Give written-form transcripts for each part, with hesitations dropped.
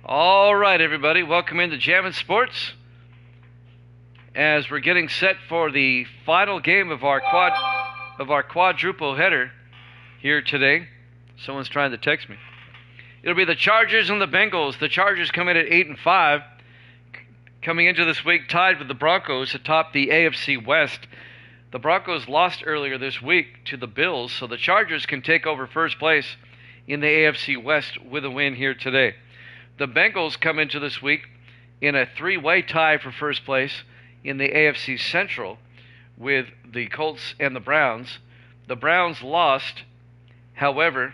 All right, everybody, welcome into Jammin' Sports as we're getting set for the final game of our quadruple header here today. Someone's trying to text me. It'll be the Chargers and the Bengals. The Chargers come in at 8-5, coming into this week tied with the Broncos atop the AFC West. The Broncos lost earlier this week to the Bills, so the Chargers can take over first place in the AFC West with a win here today. The Bengals come into this week in a three-way tie for first place in the AFC Central with the Colts and the Browns. The Browns lost, however,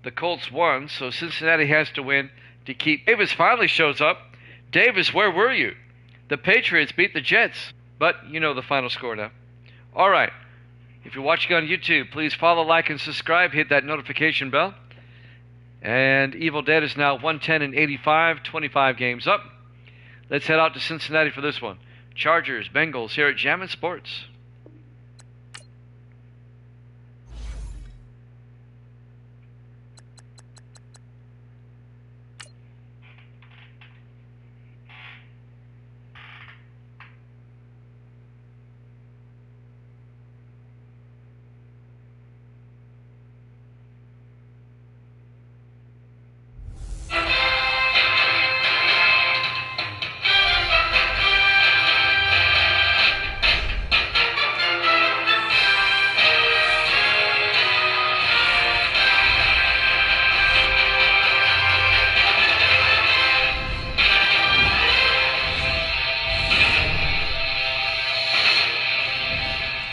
the Colts won, so Cincinnati has to win to keep. Davis finally shows up. Davis, where were you? The Patriots beat the Jets, but you know the final score now. All right, if you're watching on YouTube, please follow, like, and subscribe. Hit that notification bell. And Evil Dead is now 110-85, 25 games up. Let's head out to Cincinnati for this one. Chargers, Bengals here at Jammin' Sports.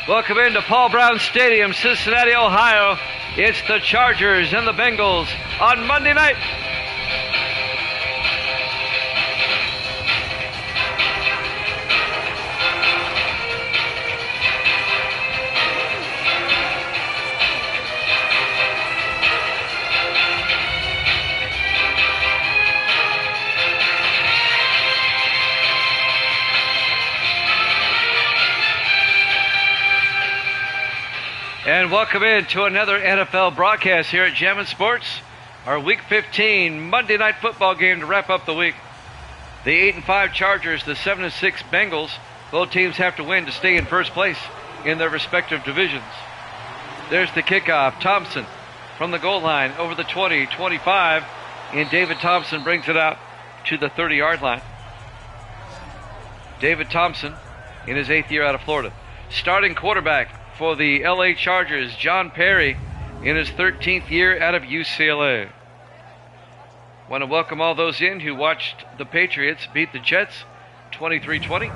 Welcome into Paul Brown Stadium, Cincinnati, Ohio. It's the Chargers and the Bengals on Monday night. And welcome in to another NFL broadcast here at Jammin' Sports, our Week 15 Monday Night Football game to wrap up the week. The 8-5 Chargers, the 7-6 Bengals, both teams have to win to stay in first place in their respective divisions. There's the kickoff. Thompson from the goal line over the 20, 25, and David Thompson brings it out to the 30-yard line. David Thompson in his 8th year out of Florida. Starting quarterback for the LA Chargers, John Perry, in his 13th year out of UCLA. Want to welcome all those in who watched the Patriots beat the Jets 23-20.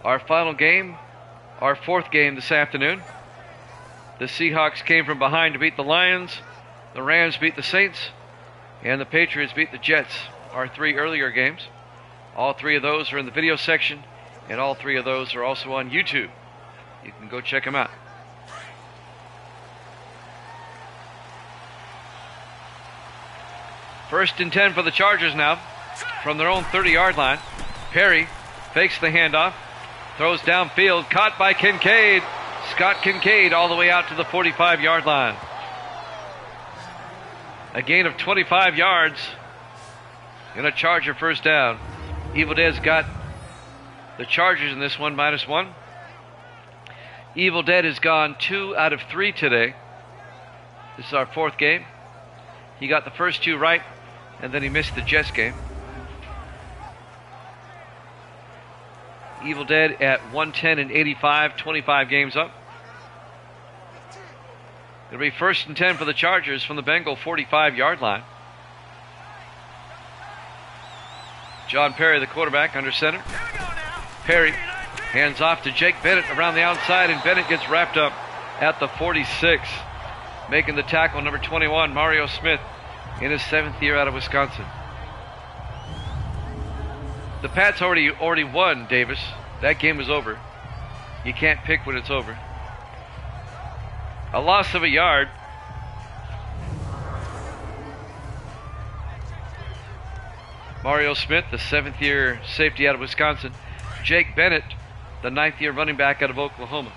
Our final game, our fourth game this afternoon. The Seahawks came from behind to beat the Lions, the Rams beat the Saints, and the Patriots beat the Jets, our three earlier games. All three of those are in the video section, and all three of those are also on YouTube. You can go check them out. First and 10 for the Chargers now from their own 30-yard line. Perry fakes the handoff, throws downfield, caught by Kincaid. Scott Kincaid all the way out to the 45-yard line. A gain of 25 yards and a Charger first down. Evil Dead's got the Chargers in this one, -1. Evil Dead has gone 2 out of 3 today. This is our fourth game. He got the first two right, and then he missed the Jets game. Evil Dead at 110-85, 25 games up. It'll be first and 10 for the Chargers from the Bengal 45-yard line. John Perry, the quarterback, under center. Perry hands off to Jake Bennett around the outside, and Bennett gets wrapped up at the 46. Making the tackle, number 21, Mario Smith, in his 7th year out of Wisconsin. The Pats already won, Davis. That game is over. You can't pick when it's over. A loss of a yard. Mario Smith, the 7th year safety out of Wisconsin. Jake Bennett, the 9th year running back out of Oklahoma.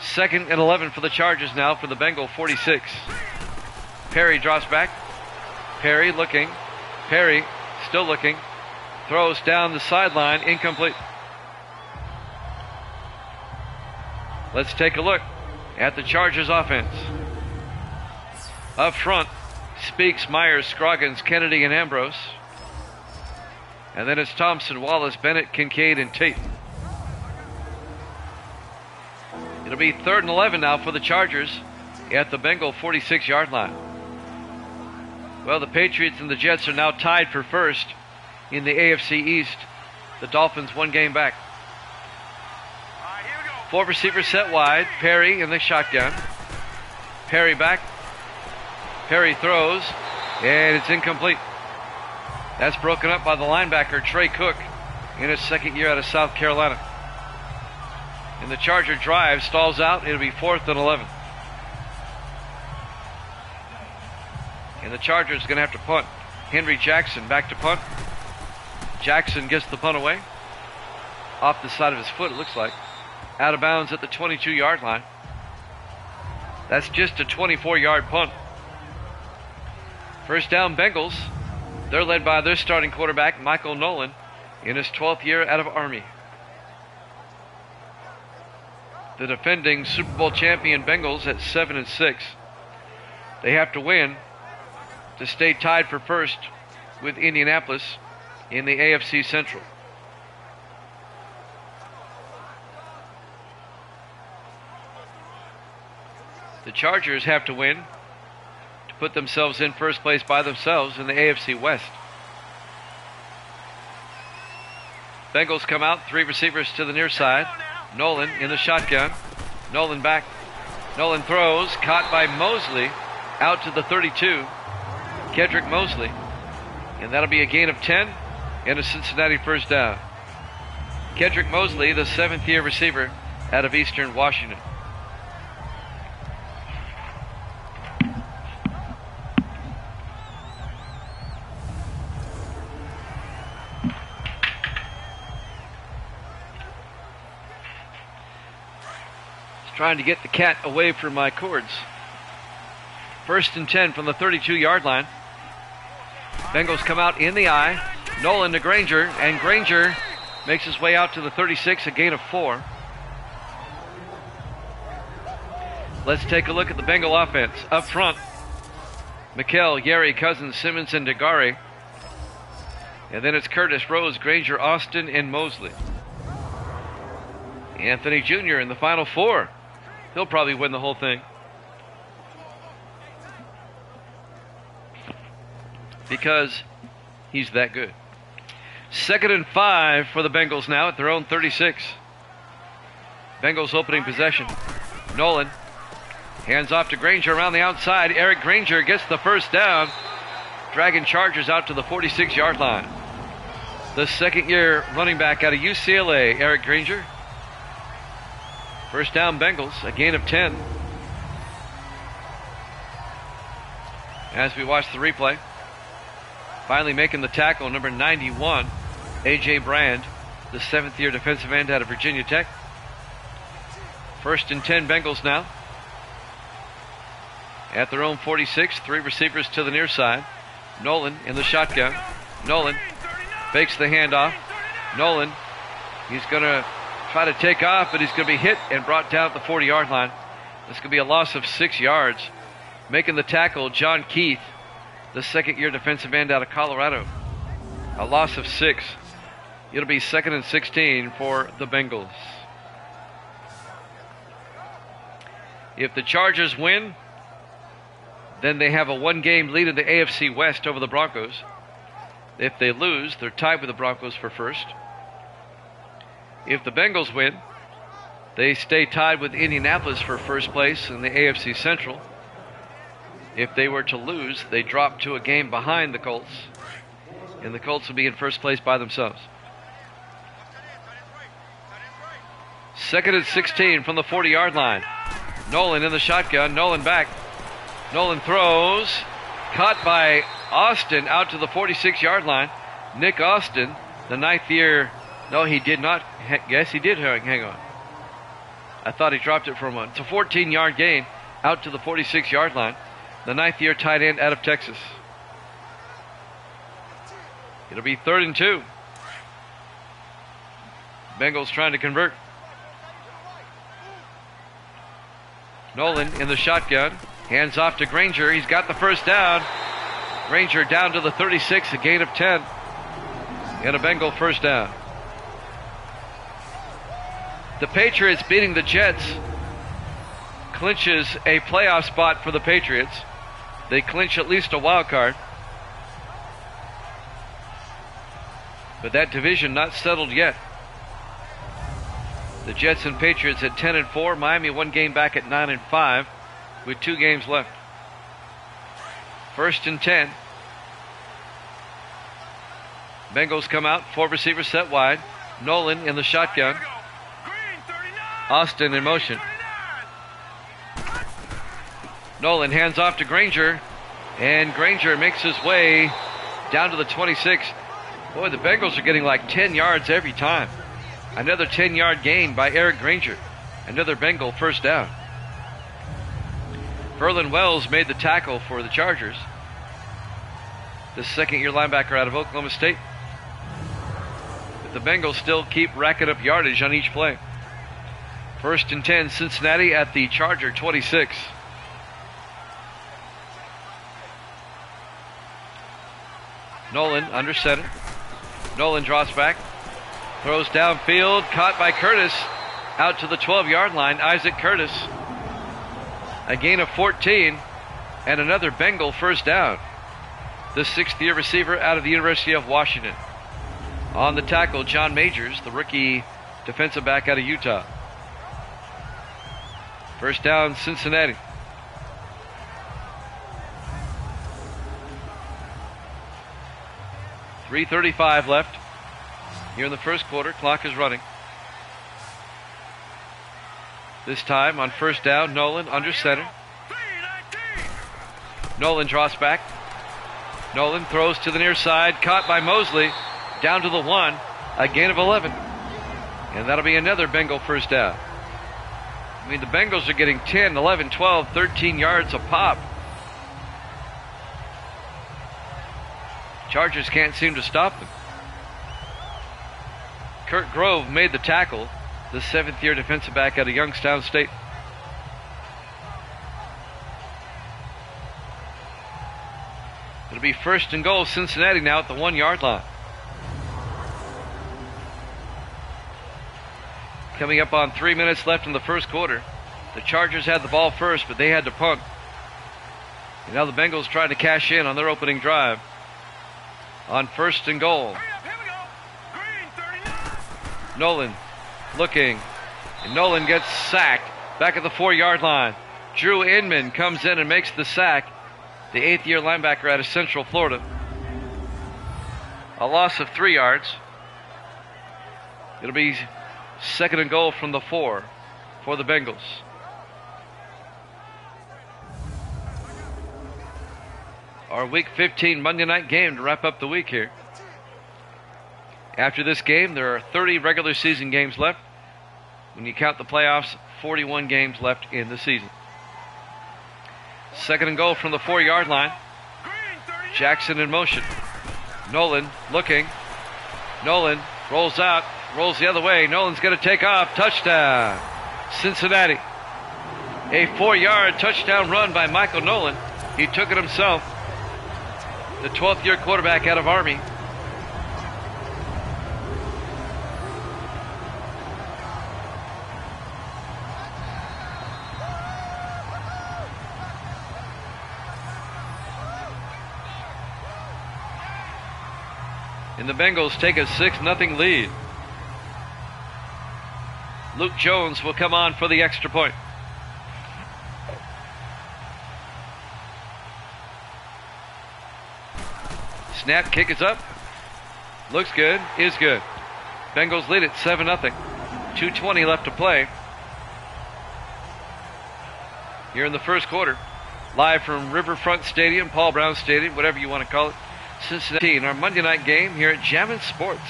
2nd and 11 for the Chargers now for the Bengal 46. Perry drops back. Perry looking, Perry still looking. Throws down the sideline. Incomplete. Let's take a look at the Chargers offense. Up front, Speaks, Myers, Scroggins, Kennedy, and Ambrose. And then it's Thompson, Wallace, Bennett, Kincaid, and Tate. It'll be 3rd and 11 now for the Chargers at the Bengal 46-yard line. Well, the Patriots and the Jets are now tied for first in the AFC East. The Dolphins 1 game back. 4 receivers set wide. Perry in the shotgun. Perry back. Perry throws, and it's incomplete. That's broken up by the linebacker, Trey Cook, in his 2nd year out of South Carolina. And the Charger drive stalls out. It'll be 4th and 11. And the Chargers are going to have to punt. Henry Jackson back to punt. Jackson gets the punt away. Off the side of his foot, it looks like. Out of bounds at the 22-yard line. That's just a 24-yard punt. First down, Bengals. They're led by their starting quarterback, Michael Nolan, in his 12th year out of Army. The defending Super Bowl champion Bengals at 7-6. They have to win to stay tied for first with Indianapolis in the AFC Central. The Chargers have to win to put themselves in first place by themselves in the AFC West. Bengals come out, 3 receivers to the near side. Nolan in the shotgun. Nolan back. Nolan throws, caught by Mosley, out to the 32. Kedrick Mosley. And that'll be a gain of 10 and a Cincinnati first down. Kedrick Mosley, the 7th-year receiver out of Eastern Washington. Trying to get the cat away from my cords. 1st and 10 from the 32-yard line. Bengals come out in the eye. Nolan to Granger, and Granger makes his way out to the 36, a gain of 4. Let's take a look at the Bengal offense. Up front, McKell, Yeri, Cousins, Simmons, and DeGari. And then it's Curtis, Rose, Granger, Austin, and Mosley. Anthony Jr. in the final 4. He'll probably win the whole thing. Because he's that good. 2nd and 5 for the Bengals now at their own 36. Bengals opening possession. Nolan hands off to Granger around the outside. Eric Granger gets the first down. Dragging Chargers out to the 46-yard line. The 2nd-year running back out of UCLA, Eric Granger. First down, Bengals, a gain of 10. As we watch the replay, finally making the tackle, number 91, A.J. Brand, the 7th-year defensive end out of Virginia Tech. 1st and 10, Bengals now. At their own 46, 3 receivers to the near side. Nolan in the shotgun. Nolan fakes the handoff. Nolan, he's going to try to take off, but he's going to be hit and brought down at the 40-yard line. This could be a loss of 6 yards. Making the tackle, John Keith, the 2nd-year defensive end out of Colorado. A loss of 6. It'll be 2nd and 16 for the Bengals. If the Chargers win, then they have a 1-game lead in the AFC West over the Broncos. If they lose, they're tied with the Broncos for first. If the Bengals win, they stay tied with Indianapolis for first place in the AFC Central. If they were to lose, they drop to a game behind the Colts, and the Colts will be in first place by themselves. 2nd and 16 from the 40-yard line. Nolan in the shotgun. Nolan back. Nolan throws. Caught by Austin out to the 46-yard line. Nick Austin, the 9th-year. No, he did not. Yes, he did hang on. I thought he dropped it for a moment. It's a 14-yard gain out to the 46-yard line. The 9th-year tight end out of Texas. It'll be 3rd and 2. Bengals trying to convert. Nolan in the shotgun. Hands off to Granger. He's got the first down. Granger down to the 36, a gain of 10. And a Bengal first down. The Patriots beating the Jets clinches a playoff spot for the Patriots. They clinch at least a wild card. But that division not settled yet. The Jets and Patriots at 10 and 4. Miami 1 game back at 9 and 5 with 2 games left. 1st and 10. Bengals come out. 4 receivers set wide. Nolan in the shotgun. Austin in motion. Nolan hands off to Granger. And Granger makes his way down to the 26. Boy, the Bengals are getting like 10 yards every time. Another 10-yard gain by Eric Granger. Another Bengal first down. Verlin Wells made the tackle for the Chargers. The second-year linebacker out of Oklahoma State. But the Bengals still keep racking up yardage on each play. 1st and 10, Cincinnati at the Charger 26. Nolan under center. Nolan draws back. Throws downfield. Caught by Curtis. Out to the 12-yard line. Isaac Curtis. A gain of 14. And another Bengal first down. The 6th-year receiver out of the University of Washington. On the tackle, John Majors, the rookie defensive back out of Utah. First down, Cincinnati. .335 left here in the first quarter. Clock is running. This time on first down, Nolan under center. Nolan draws back. Nolan throws to the near side. Caught by Mosley. Down to the 1. A gain of 11. And that'll be another Bengal first down. I mean, the Bengals are getting 10, 11, 12, 13 yards a pop. Chargers can't seem to stop them. Kurt Grove made the tackle, the 7th-year defensive back out of Youngstown State. It'll be 1st and goal, Cincinnati now at the 1-yard line. Coming up on 3 minutes left in the first quarter. The Chargers had the ball first, but they had to punt. And now the Bengals trying to cash in on their opening drive. On 1st and goal. Nolan looking. And Nolan gets sacked back at the 4-yard line. Drew Inman comes in and makes the sack. The 8th-year linebacker out of Central Florida. A loss of 3 yards. It'll be 2nd and goal from the 4 for the Bengals. Our Week 15 Monday night game to wrap up the week here. After this game, there are 30 regular season games left. When you count the playoffs, 41 games left in the season. 2nd and goal from the 4-yard line. Jackson in motion. Nolan looking. Nolan rolls out, rolls the other way. Nolan's going to take off. Touchdown, Cincinnati. A 4-yard touchdown run by Michael Nolan. He took it himself. The 12th-year quarterback out of Army. And the Bengals take a 6-0 lead. Luke Jones will come on for the extra point. Snap, kick is up. Looks good, is good. Bengals lead it 7-0. 2:20 left to play. Here in the first quarter. Live from Riverfront Stadium, Paul Brown Stadium, whatever you want to call it. Cincinnati in our Monday night game here at Jammin' Sports.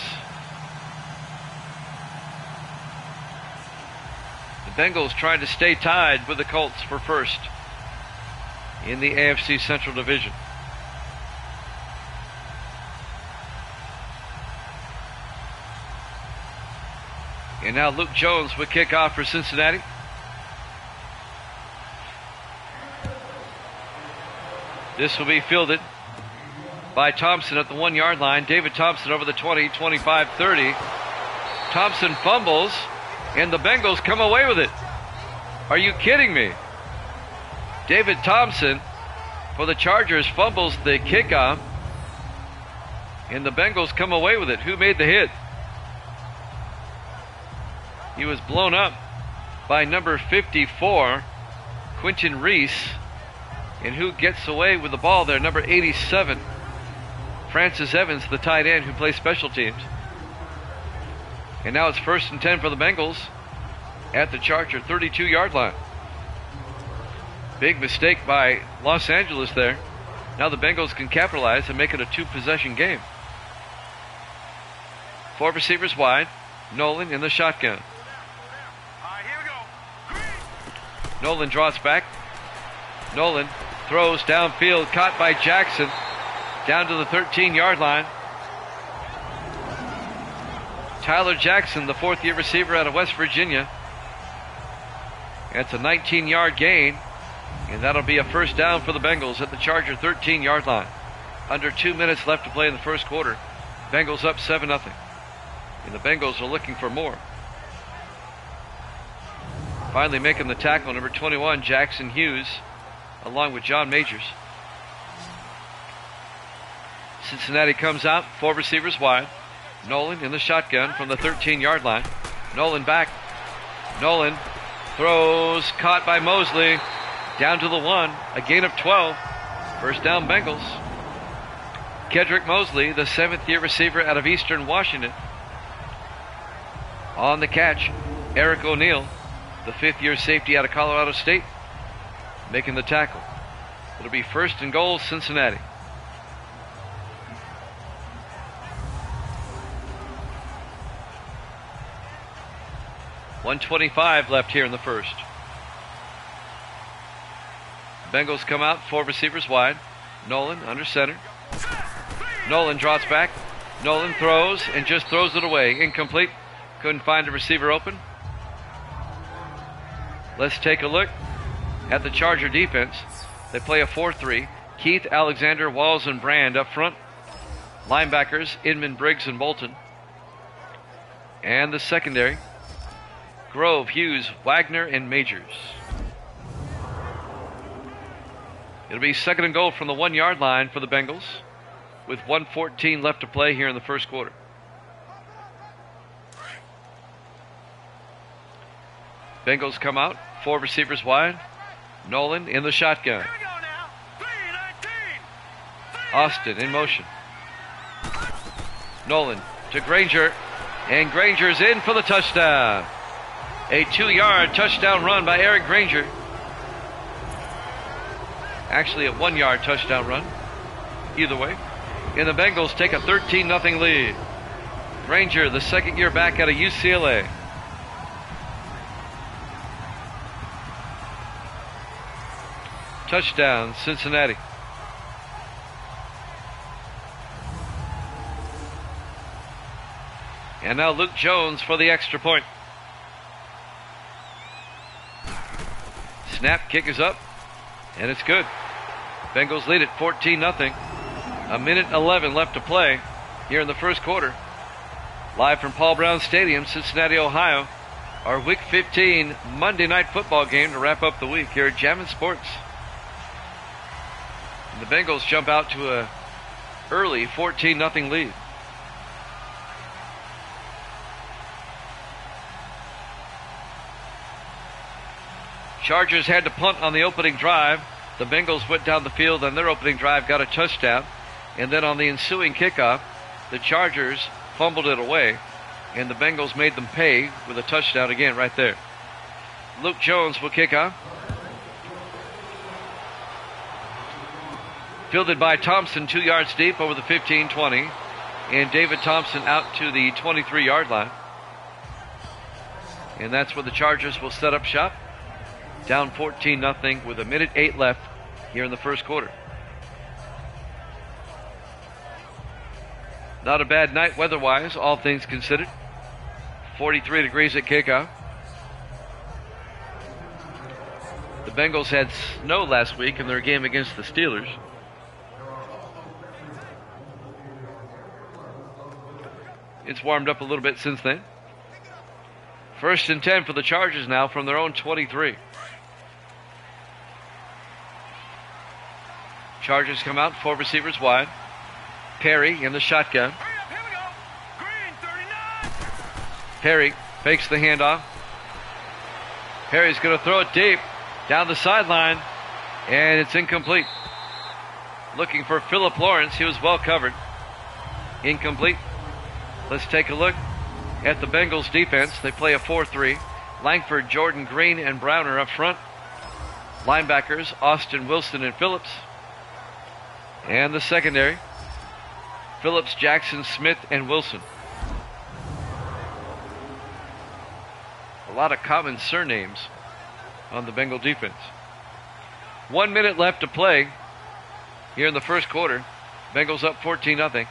The Bengals trying to stay tied with the Colts for first in the AFC Central Division. And now Luke Jones with kickoff for Cincinnati. This will be fielded by Thompson at the 1-yard line. David Thompson over the 20, 25, 30. Thompson fumbles, and the Bengals come away with it. Are you kidding me? David Thompson for the Chargers fumbles the kickoff, and the Bengals come away with it. Who made the hit? He was blown up by number 54, Quentin Reese. And who gets away with the ball there? Number 87, Francis Evans, the tight end who plays special teams. And now it's 1st and 10 for the Bengals at the Charger 32-yard line. Big mistake by Los Angeles there. Now the Bengals can capitalize and make it a 2-possession game. 4 receivers wide. Nolan in the shotgun. Nolan draws back. Nolan throws downfield, caught by Jackson, down to the 13-yard line. Tyler Jackson, the 4th-year receiver out of West Virginia. That's a 19-yard gain, and that'll be a 1st down for the Bengals at the Charger 13-yard line. Under 2 minutes left to play in the 1st quarter. Bengals up 7-0, and the Bengals are looking for more. Finally making the tackle, number 21, Jackson Hughes, along with John Majors. Cincinnati comes out, 4 receivers wide. Nolan in the shotgun from the 13-yard line. Nolan back. Nolan throws, caught by Mosley, down to the 1, a gain of 12. 1st down Bengals. Kedrick Mosley, the 7th-year receiver out of Eastern Washington. On the catch, Eric O'Neill, the 5th-year safety out of Colorado State, making the tackle. It'll be 1st and goal, Cincinnati. .125 left here in the 1st. Bengals come out, 4 receivers wide. Nolan under center. Nolan drops back. Nolan throws and just throws it away. Incomplete. Couldn't find a receiver open. Let's take a look at the Charger defense. They play a 4-3. Keith, Alexander, Walls, and Brand up front. Linebackers, Inman, Briggs, and Bolton. And the secondary, Grove, Hughes, Wagner, and Majors. It'll be 2nd and goal from the 1-yard line for the Bengals, with 1:14 left to play here in the 1st quarter. Bengals come out, 4 receivers wide. Nolan in the shotgun. Austin in motion. Nolan to Granger, and Granger's in for the touchdown. A 2-yard touchdown run by Eric Granger. Actually a 1-yard touchdown run. Either way. And the Bengals take a 13-0 lead. Granger, the 2nd-year back out of UCLA. Touchdown, Cincinnati. And now Luke Jones for the extra point. Snap, kick is up, and it's good. Bengals lead it 14-0. A minute 11 left to play here in the 1st quarter. Live from Paul Brown Stadium, Cincinnati, Ohio. Our Week 15 Monday Night Football game to wrap up the week here at Jammin' Sports. And the Bengals jump out to a early 14-0 lead. Chargers had to punt on the opening drive. The Bengals went down the field on their opening drive, got a touchdown. And then on the ensuing kickoff, the Chargers fumbled it away. And the Bengals made them pay with a touchdown again right there. Luke Jones will kick off. Fielded by Thompson, 2 yards deep over the 15-20. And David Thompson out to the 23-yard line. And that's where the Chargers will set up shop. Down 14-0 with a minute 8 left here in the 1st quarter. Not a bad night weather-wise, all things considered. 43 degrees at kickoff. The Bengals had snow last week in their game against the Steelers. It's warmed up a little bit since then. 1st and 10 for the Chargers now from their own 23. Chargers come out, 4 receivers wide. Perry in the shotgun. Perry fakes the handoff. Perry's going to throw it deep down the sideline, and it's incomplete. Looking for Philip Lawrence. He was well covered. Incomplete. Let's take a look at the Bengals defense. They play a 4-3. Langford, Jordan, Green, and Browner up front. Linebackers, Austin, Wilson, and Phillips. And the secondary, Phillips, Jackson, Smith, and Wilson. A lot of common surnames on the Bengal defense. 1 minute left to play here in the first quarter. Bengals up 14-0.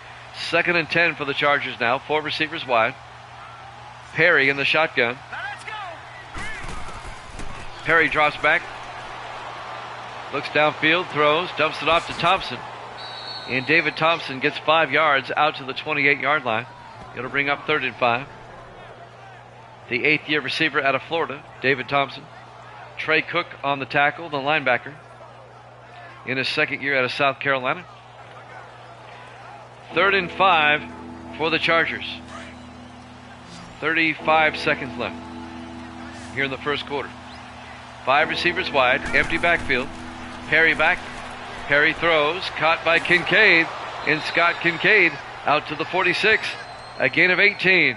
2nd and 10 for the Chargers now. 4 receivers wide. Perry in the shotgun. Perry drops back. Looks downfield, throws, dumps it off to Thompson. And David Thompson gets 5 yards out to the 28-yard line. It'll bring up 3rd and 5. The 8th-year receiver out of Florida, David Thompson. Trey Cook on the tackle, the linebacker, in his 2nd year out of South Carolina. 3rd and 5 for the Chargers. 35 seconds left here in the first quarter. 5 receivers wide, empty backfield. Perry back. Perry throws, caught by Kincaid, and Scott Kincaid out to the 46, a gain of 18.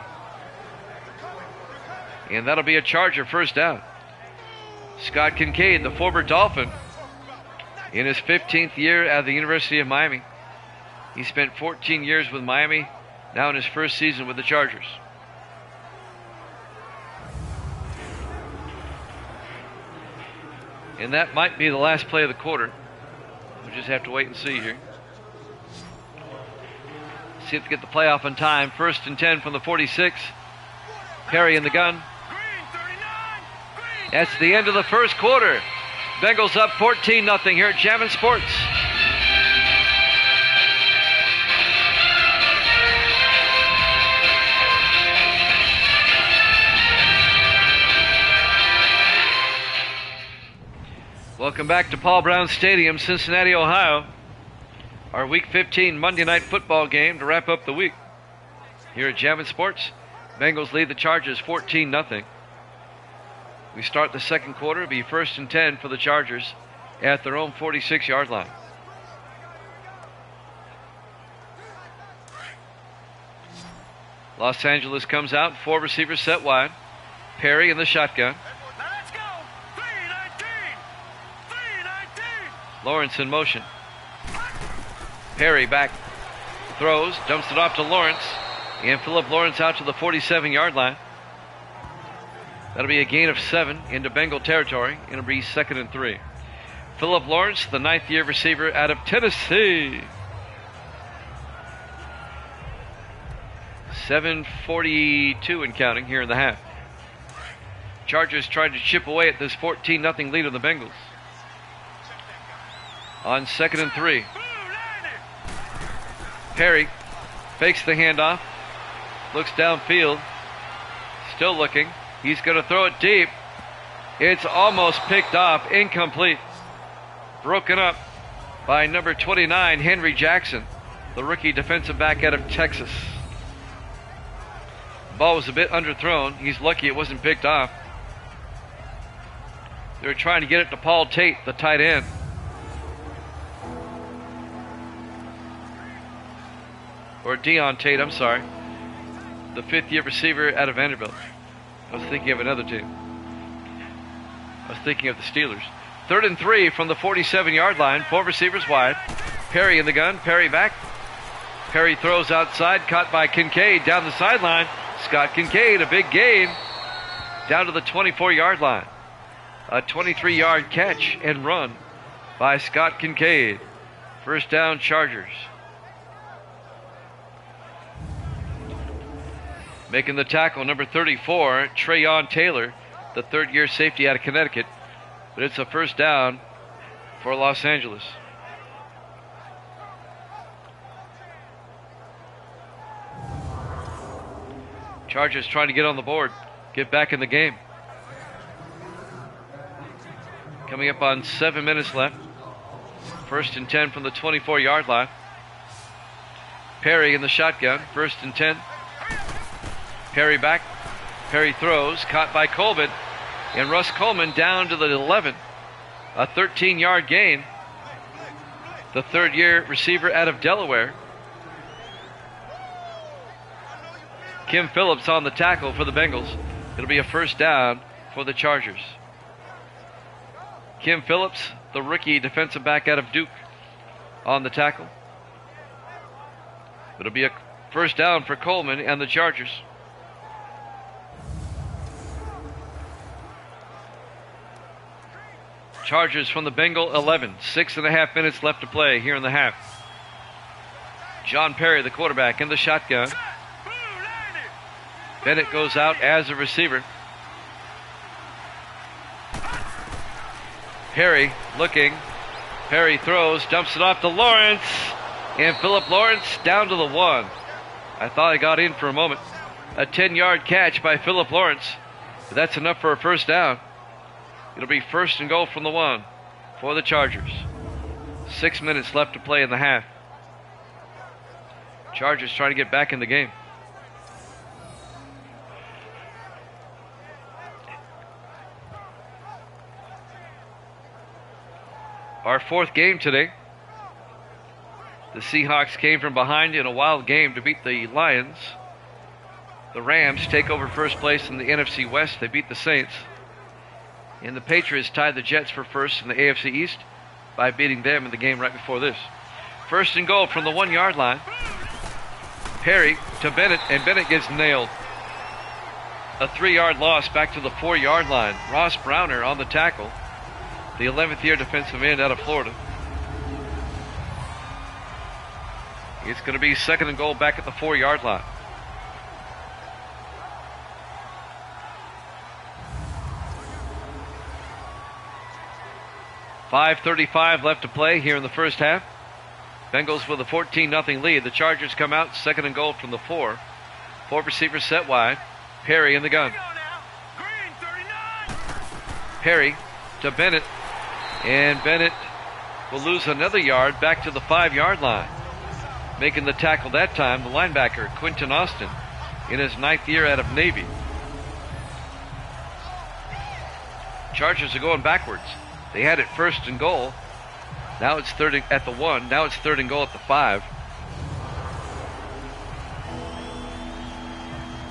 And that'll be a Charger first down. Scott Kincaid, the former Dolphin, in his 15th year at the University of Miami. He spent 14 years with Miami, now in his first season with the Chargers. And that might be the last play of the quarter. We'll just have to wait and see here. See if they get the play off in time. 1st and 10 from the 46. Perry in the gun. That's the end of the first quarter. Bengals up 14-0 here at Jammin' Sports. Welcome back to Paul Brown Stadium, Cincinnati, Ohio. Our Week 15 Monday Night Football game to wrap up the week. Here at Jammin' Sports, Bengals lead the Chargers 14-0. We start the second quarter. It'll be 1st and 10 for the Chargers at their own 46-yard line. Los Angeles comes out, 4 receivers set wide. Perry in the shotgun. Lawrence in motion. Perry back. Throws, dumps it off to Lawrence. And Philip Lawrence out to the 47-yard line. That'll be a gain of 7 into Bengal territory. It'll be 2nd and 3. Philip Lawrence, the 9th-year receiver out of Tennessee. 7:42 and counting here in the half. Chargers tried to chip away at this 14-0 lead of the Bengals. On 2nd and 3. Perry fakes the handoff. Looks downfield. Still looking. He's going to throw it deep. It's almost picked off. Incomplete. Broken up by number 29, Henry Jackson, the rookie defensive back out of Texas. The ball was a bit underthrown. He's lucky it wasn't picked off. They were trying to get it to Paul Tate, the tight end. Or Deon Tate, I'm sorry. The 5th-year receiver out of Vanderbilt. I was thinking of another team. I was thinking of the Steelers. 3rd and 3 from the 47-yard line. 4 receivers wide. Perry in the gun. Perry back. Perry throws outside. Caught by Kincaid down the sideline. Scott Kincaid, a big gain. Down to the 24-yard line. A 23-yard catch and run by Scott Kincaid. First down, Chargers. Making the tackle, number 34, Trayon Taylor, the third-year safety out of Connecticut. But it's a first down for Los Angeles. Chargers trying to get on the board, get back in the game. Coming up on 7 minutes left. First and 10 from the 24-yard line. Perry in the shotgun, first and 10. Perry back. Perry throws, caught by Coleman. And Russ Coleman down to the 11. A 13-yard gain. The third-year receiver out of Delaware. Kim Phillips on the tackle for the Bengals. It'll be a first down for the Chargers. Kim Phillips, the rookie defensive back out of Duke, on the tackle. It'll be a first down for Coleman and the Chargers. Chargers from the Bengal 11. 6.5 minutes left to play here in the half. John Perry, the quarterback, in the shotgun. Bennett goes out as a receiver. Perry looking. Perry throws, dumps it off to Lawrence. And Philip Lawrence down to the 1. I thought I got in for a moment. A 10-yard catch by Philip Lawrence. But that's enough for a first down. It'll be first and goal from the 1 for the Chargers. 6 minutes left to play in the half. Chargers trying to get back in the game. Our fourth game today. The Seahawks came from behind in a wild game to beat the Lions. The Rams take over first place in the NFC West. They beat the Saints. And the Patriots tied the Jets for first in the AFC East by beating them in the game right before this. First and goal from the 1-yard line. Perry to Bennett, and Bennett gets nailed. A 3-yard loss back to the 4-yard line. Ross Browner on the tackle. The 11th year defensive end out of Florida. It's going to be second and goal back at the 4-yard line. .5:35 left to play here in the first half. Bengals with a 14-0 lead. The Chargers come out second and goal from the 4. 4 receivers set wide. Perry in the gun. Perry to Bennett. And Bennett will lose another yard back to the 5-yard line. Making the tackle that time, the linebacker, Quentin Austin, in his 9th year out of Navy. Chargers are going backwards. They had it first and goal. Now it's third at the 1. Now it's third and goal at the 5.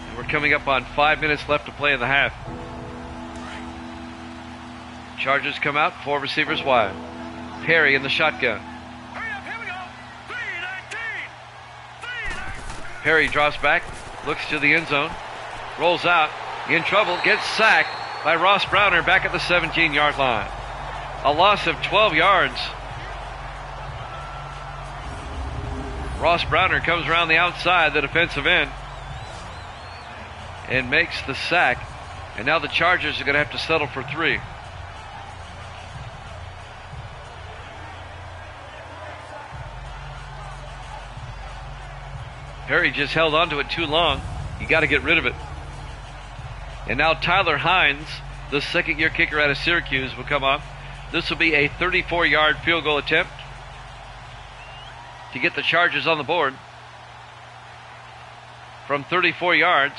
And we're coming up on 5 minutes left to play in the half. Chargers come out, 4 receivers wide. Perry in the shotgun. Perry drops back, looks to the end zone, rolls out, in trouble, gets sacked by Ross Browner back at the 17-yard line. A loss of 12 yards. Ross Browner comes around the outside, the defensive end, and makes the sack. And now the Chargers are going to have to settle for 3. Perry just held onto it too long. You got to get rid of it. And now Tyler Hines, the second-year kicker out of Syracuse, will come up. This will be a 34-yard field goal attempt to get the Chargers on the board. From 34 yards,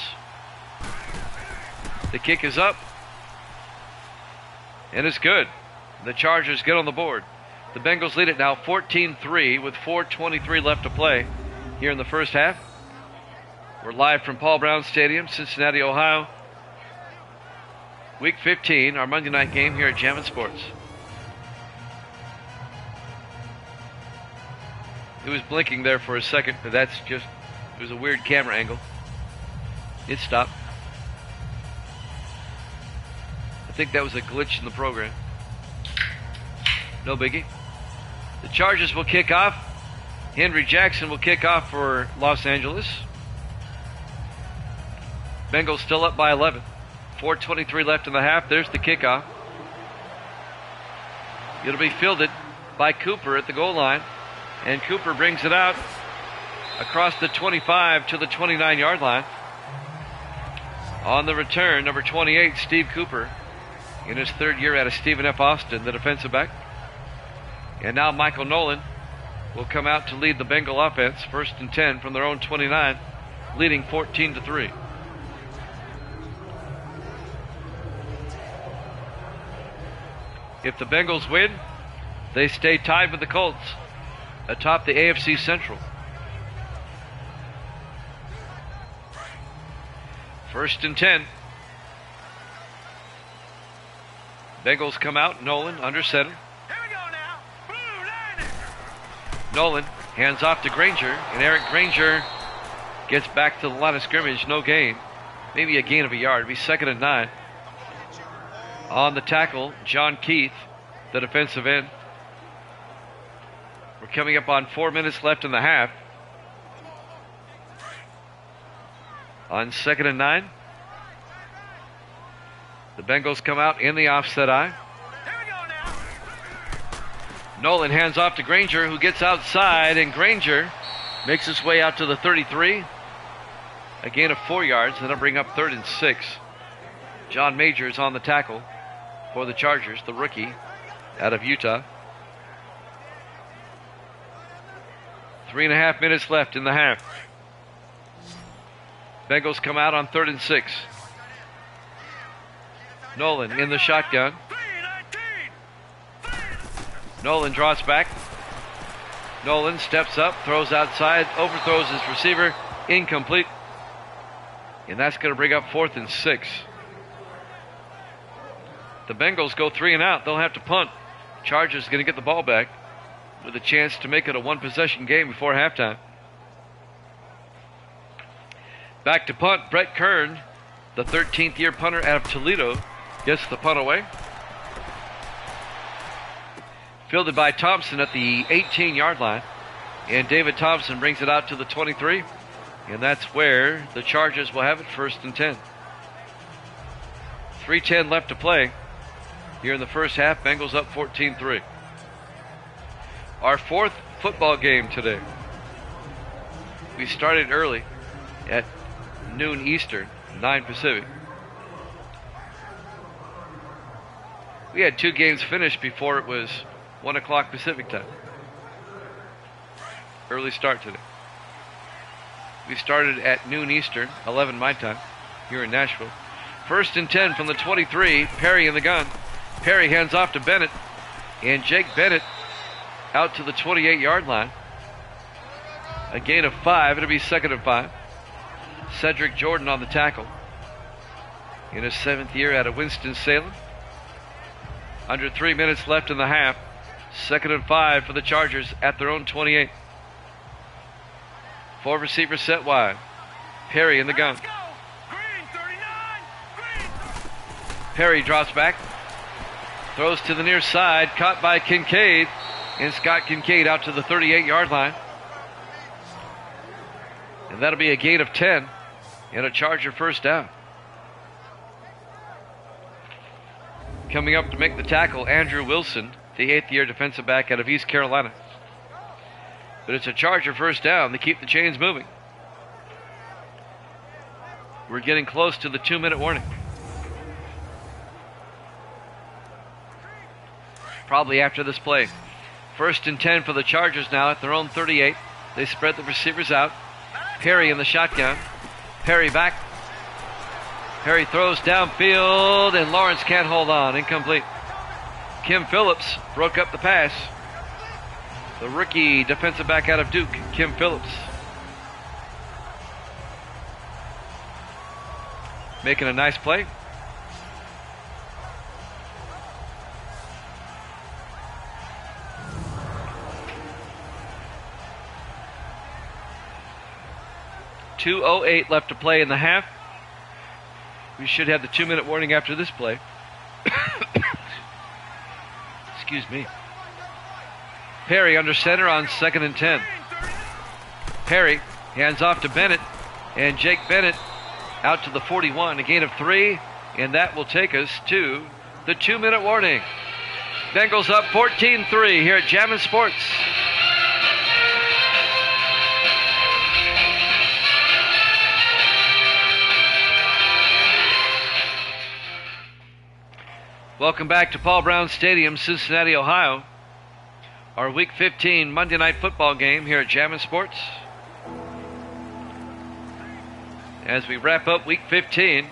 the kick is up, and it's good. The Chargers get on the board. The Bengals lead it now 14-3 with 4:23 left to play here in the first half. We're live from Paul Brown Stadium, Cincinnati, Ohio. Week 15, our Monday night game here at Jammin' Sports. It was blinking there for a second, but that's just, it was a weird camera angle. It stopped. I think that was a glitch in the program. No biggie. The Chargers will kick off. Henry Jackson will kick off for Los Angeles. Bengals still up by 11. 4:23 left in the half. There's the kickoff. It'll be fielded by Cooper at the goal line. And Cooper brings it out across the 25 to the 29-yard line. On the return, number 28, Steve Cooper, in his third year out of Stephen F. Austin, the defensive back. And now Michael Nolan will come out to lead the Bengal offense. 1st and 10 from their own 29, leading 14-3. If the Bengals win, they stay tied with the Colts atop the AFC Central. 1st and 10. Bengals come out. Nolan under center. Here we go now. Blue line. Nolan hands off to Granger, and Eric Granger gets back to the line of scrimmage. No gain. Maybe a gain of a yard. It'll be 2nd and 9. On the tackle, John Keith, the defensive end. We're coming up on 4 minutes left in the half. On 2nd and 9, the Bengals come out in the offset eye. Here we go now. Nolan hands off to Granger, who gets outside, and Granger makes his way out to the 33. A gain of 4 yards. That'll bring up 3rd and 6. John Majors on the tackle for the Chargers, the rookie out of Utah. 3.5 minutes left in the half. Bengals come out on 3rd and 6. Nolan in the shotgun. Nolan draws back. Nolan steps up, throws outside, overthrows his receiver, incomplete. And that's going to bring up 4th and 6. The Bengals go 3 and out. They'll have to punt. Chargers going to get the ball back with a chance to make it a one-possession game before halftime. Back to punt. Brett Kern, the 13th year punter out of Toledo, gets the punt away. Fielded by Thompson at the 18-yard line. And David Thompson brings it out to the 23. And that's where the Chargers will have it, 1st and 10. 3:10 left to play here in the first half. Bengals up 14-3. Our 4th football game today. We started early at noon Eastern, 9 Pacific. We had 2 games finished before it was 1 o'clock Pacific time. Early start today. We started at noon Eastern, 11 my time, here in Nashville. 1st and 10 from the 23, Perry in the gun. Perry hands off to Bennett, and Jake Bennett out to the 28-yard line. A gain of 5. It'll be 2nd and 5. Cedric Jordan on the tackle. In his 7th year out of Winston-Salem. Under 3 minutes left in the half. 2nd and 5 for the Chargers at their own 28. 4 receivers set wide. Perry in the gun. Perry drops back. Throws to the near side. Caught by Kincaid. And Scott Kincaid out to the 38-yard line. And that'll be a gain of 10 and a Charger first down. Coming up to make the tackle, Andrew Wilson, the 8th-year defensive back out of East Carolina. But it's a Charger first down to keep the chains moving. We're getting close to the 2-minute warning. Probably after this play. 1st and 10 for the Chargers now at their own 38. They spread the receivers out. Perry in the shotgun. Perry back. Perry throws downfield, and Lawrence can't hold on. Incomplete. Kim Phillips broke up the pass. The rookie defensive back out of Duke, Kim Phillips. Making a nice play. .208 left to play in the half. We should have the 2-minute warning after this play. Excuse me. Perry under center on 2nd and 10. Perry hands off to Bennett, and Jake Bennett out to the 41, a gain of 3, and that will take us to the 2-minute warning. Bengals up 14-3 here at Jammin' Sports. Welcome back to Paul Brown Stadium, Cincinnati, Ohio. Our Week 15 Monday Night Football game here at Jammin' Sports. As we wrap up Week 15,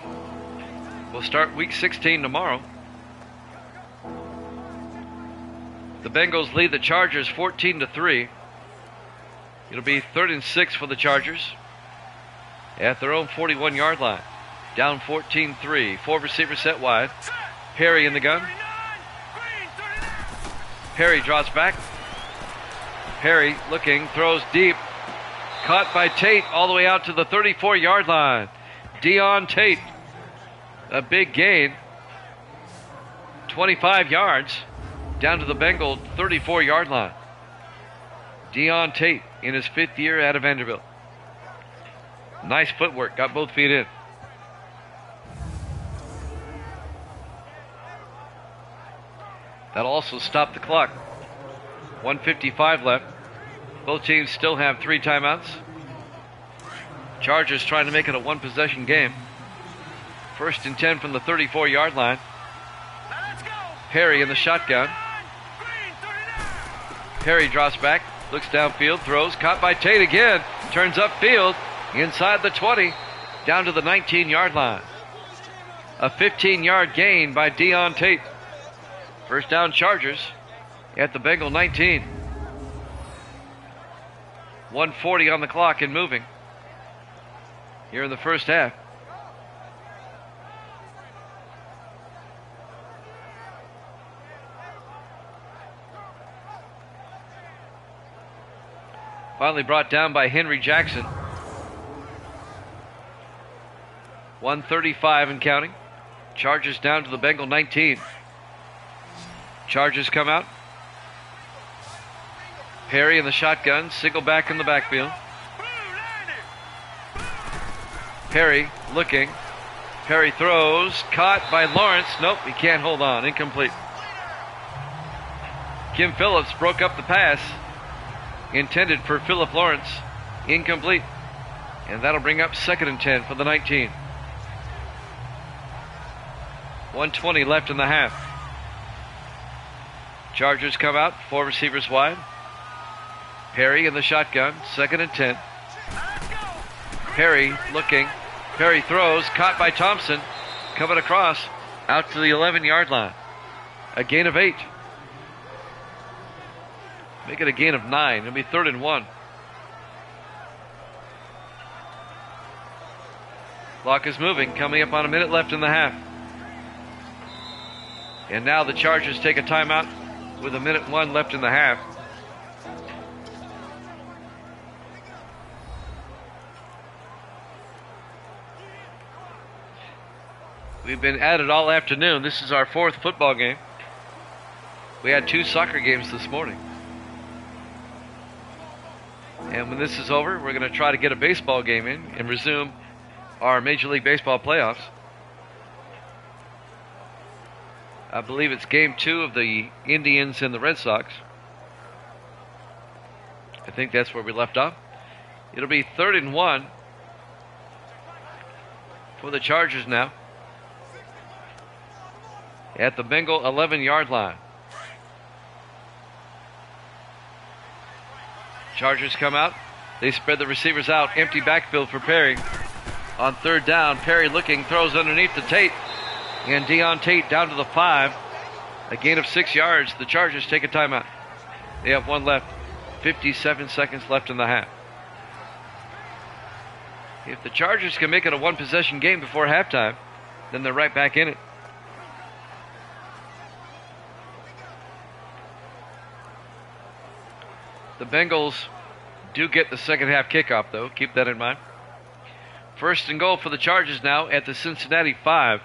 we'll start Week 16 tomorrow. The Bengals lead the Chargers 14-3. It'll be 3rd and 6 for the Chargers at their own 41-yard line. Down 14-3. 4 receivers set wide. Perry in the gun. Perry draws back. Perry looking, throws deep. Caught by Tate all the way out to the 34-yard line. Deon Tate, a big gain. 25 yards down to the Bengal 34-yard line. Deon Tate in his 5th year out of Vanderbilt. Nice footwork, got both feet in. That'll also stop the clock. 1:55 left. Both teams still have 3 timeouts. Chargers trying to make it a 1-possession game. 1st and 10 from the 34-yard line. Perry in the shotgun. Perry drops back, looks downfield, throws, caught by Tate again. Turns upfield, inside the 20, down to the 19-yard line. A 15-yard gain by Deon Tate. First down Chargers at the Bengal 19. 1:40 on the clock and moving here in the first half. Finally brought down by Henry Jackson. 1:35 and counting. Chargers down to the Bengal 19. Chargers come out. Perry in the shotgun, single back in the backfield. Perry looking. Perry throws, caught by Lawrence. Nope, he can't hold on, incomplete. Kim Phillips broke up the pass, intended for Philip Lawrence, incomplete. And that'll bring up 2nd and 10 for the 19. 1:20 left in the half. Chargers come out, 4 receivers wide. Perry in the shotgun, 2nd and 10. Perry looking. Perry throws, caught by Thompson. Coming across, out to the 11-yard line. A gain of 8. Make it a gain of 9. It'll be 3rd and 1. Clock is moving, coming up on a minute left in the half. And now the Chargers take a timeout with 1:01 left in the half. We've been at it all afternoon. This is our 4th football game. We had 2 soccer games this morning. And when this is over, we're going to try to get a baseball game in and resume our Major League Baseball playoffs. I believe it's game 2 of the Indians and the Red Sox. I think that's where we left off. It'll be 3rd and 1 for the Chargers now at the Bengal 11-yard line. Chargers come out. They spread the receivers out. Empty backfield for Perry. On 3rd down, Perry looking, throws underneath to Tate. And Deon Tate down to the 5. A gain of 6 yards. The Chargers take a timeout. They have 1 left. 57 seconds left in the half. If the Chargers can make it a 1-possession game before halftime, then they're right back in it. The Bengals do get the second half kickoff, though. Keep that in mind. 1st and goal for the Chargers now at the Cincinnati 5.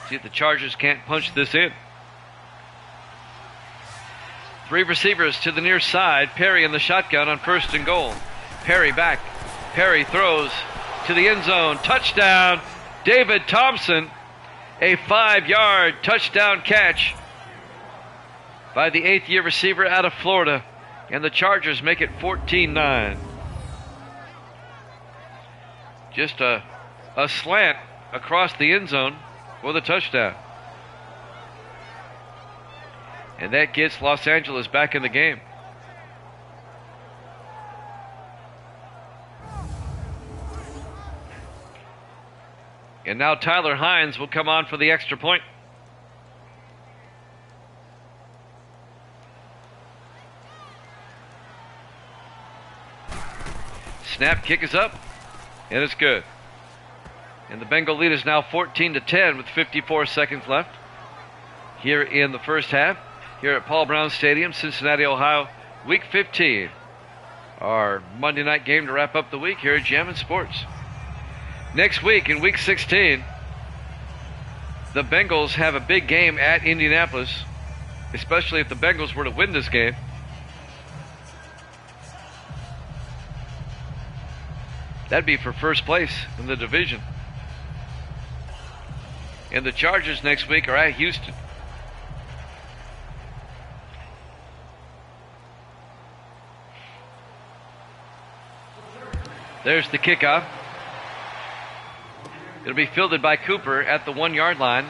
See if the Chargers can't punch this in. Three receivers to the near side. Perry in the shotgun on 1st and goal. Perry back. Perry throws to the end zone. Touchdown, David Thompson. A 5-yard touchdown catch by the 8th-year receiver out of Florida. And the Chargers make it 14-9. Just a slant across the end zone for the touchdown. And that gets Los Angeles back in the game. And now Tyler Hines will come on for the extra point. Snap, kick is up, and it's good. And the Bengal lead is now 14-10 with 54 seconds left here in the first half, here at Paul Brown Stadium, Cincinnati, Ohio, Week 15. Our Monday night game to wrap up the week here at Jammin' Sports. Next week in Week 16, the Bengals have a big game at Indianapolis, especially if the Bengals were to win this game. That'd be for first place in the division. And the Chargers next week are at Houston. There's the kickoff. It'll be fielded by Cooper at the 1-yard line.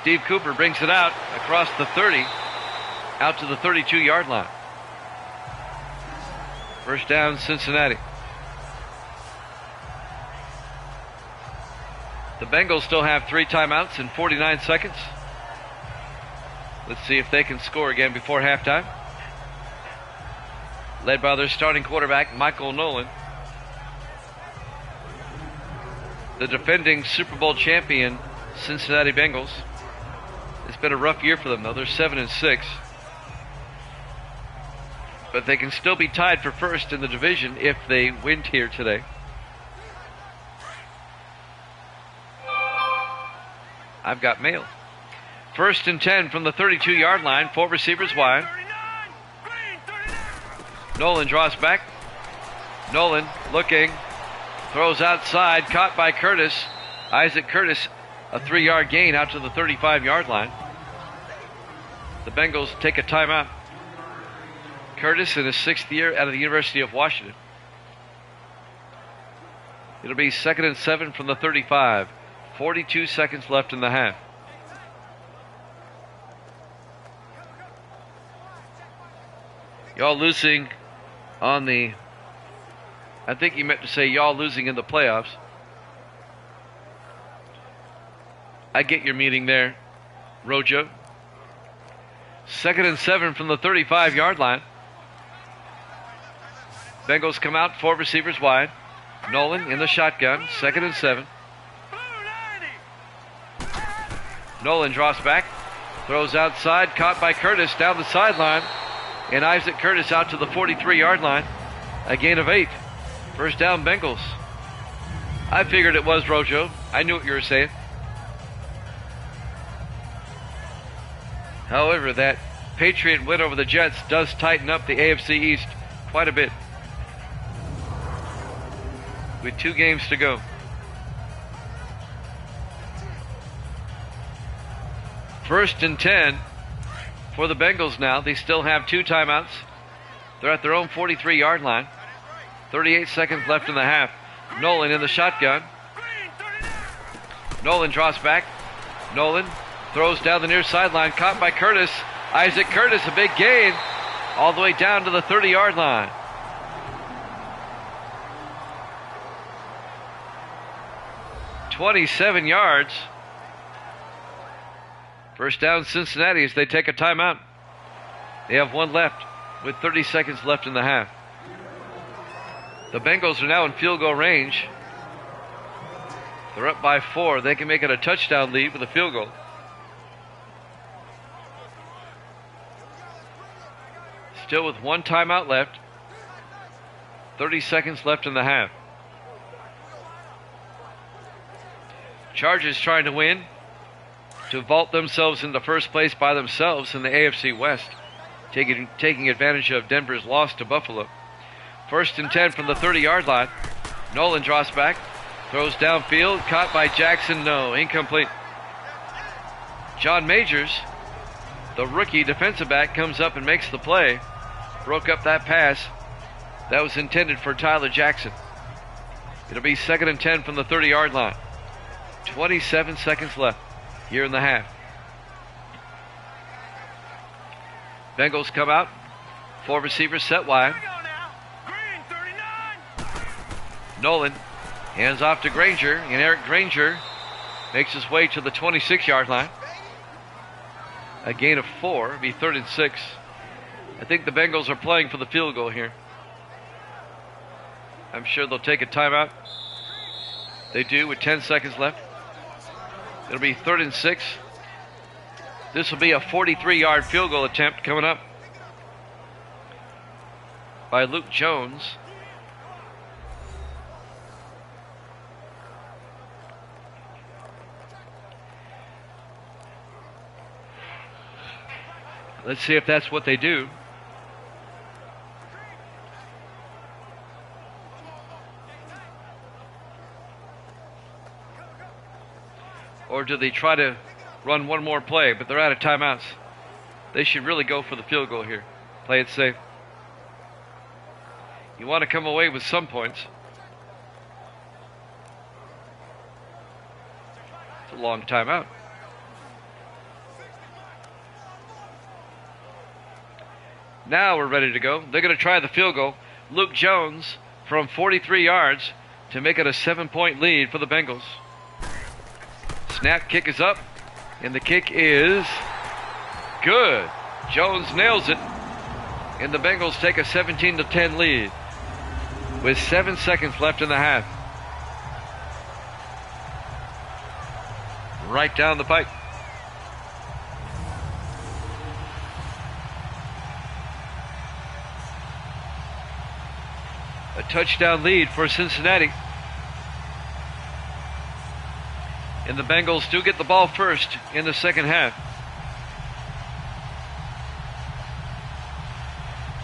Steve Cooper brings it out across the 30, out to the 32-yard line. First down, Cincinnati. The Bengals still have 3 timeouts in 49 seconds. Let's see if they can score again before halftime. Led by their starting quarterback, Michael Nolan. The defending Super Bowl champion Cincinnati Bengals. It's been a rough year for them, though. They're 7-6. But they can still be tied for first in the division if they win here today. I've got mail. 1st and 10 from the 32-yard line. 4 receivers wide. Nolan draws back. Nolan looking. Throws outside, caught by Curtis. Isaac Curtis, a 3-yard gain out to the 35-yard line. The Bengals take a timeout. Curtis in his 6th year out of the University of Washington. It'll be 2nd and 7 from the 35. 42 seconds left in the half. Y'all losing on the... I think he meant to say y'all losing in the playoffs. I get your meaning there, Rojo. 2nd and 7 from the 35-yard line. Bengals come out, 4 receivers wide. Nolan in the shotgun, 2nd and 7. Nolan draws back, throws outside, caught by Curtis down the sideline. And Isaac Curtis out to the 43-yard line. A gain of 8. First down, Bengals. I figured it was, Rojo. I knew what you were saying. However, that Patriot win over the Jets does tighten up the AFC East quite a bit. With 2 games to go. First and 10 for the Bengals now. They still have 2 timeouts. They're at their own 43-yard line. 38 seconds left in the half. Nolan in the shotgun. Nolan draws back. Nolan throws down the near sideline, caught by Curtis. Isaac Curtis, a big gain, all the way down to the 30-yard line. "27 yards. First down, Cincinnati, as they take a timeout. They have 1 left with 30 seconds left in the half. The Bengals are now in field goal range. They're up by 4. They can make it a touchdown lead with a field goal. Still with 1 timeout left. 30 seconds left in the half. Chargers trying to win to vault themselves into first place by themselves in the AFC West. taking advantage of Denver's loss to Buffalo. 1st and 10 from the 30-yard line. Nolan draws back, throws downfield, caught by Jackson. No, incomplete. John Majors, the rookie defensive back, comes up and makes the play. Broke up that pass that was intended for Tyler Jackson. It'll be 2nd and 10 from the 30-yard line. 27 seconds left here in the half. Bengals come out. 4 receivers set wide. Here we go now. Green 39. Nolan hands off to Granger, and Eric Granger makes his way to the 26-yard line. A gain of 4. It'll be 3rd and 6. I think the Bengals are playing for the field goal here. I'm sure they'll take a timeout. They do with 10 seconds left. It'll be 3rd and 6. This will be a 43-yard field goal attempt coming up by Luke Jones. Let's see if that's what they do. Or do they try to run one more play, but they're out of timeouts. They should really go for the field goal here. Play it safe. You want to come away with some points. It's a long timeout. Now we're ready to go. They're going to try the field goal. Luke Jones from 43 yards to make it a 7-point lead for the Bengals. Snap, kick is up, and the kick is good. Jones nails it, and the Bengals take a 17-10 lead with 7 seconds left in the half. Right down the pipe. A touchdown lead for Cincinnati. And the Bengals do get the ball first in the second half.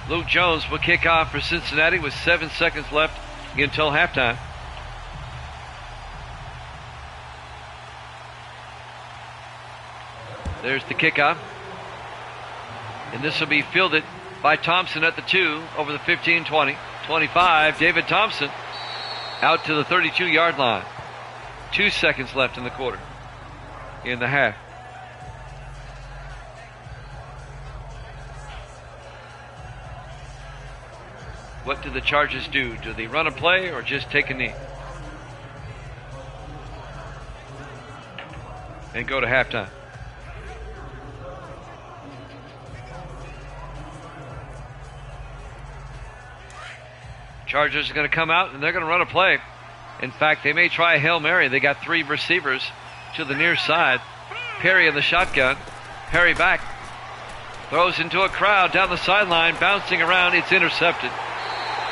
Luke Jones will kick off for Cincinnati with 7 seconds left until halftime. There's the kickoff. And this will be fielded by Thompson at the 2 over the 15, 20, 25. David Thompson out to the 32-yard line. 2 seconds left in the quarter, in the half. What do the Chargers do? Do they run a play or just take a knee? And go to halftime. Chargers are going to come out and they're going to run a play. In fact, they may try a Hail Mary. They got 3 receivers to the near side. Perry in the shotgun. Perry back. Throws into a crowd down the sideline, bouncing around. It's intercepted.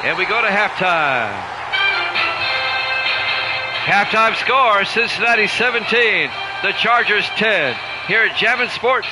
And we go to halftime. Halftime score, Cincinnati 17, the Chargers 10. Here at Jammin' Sports.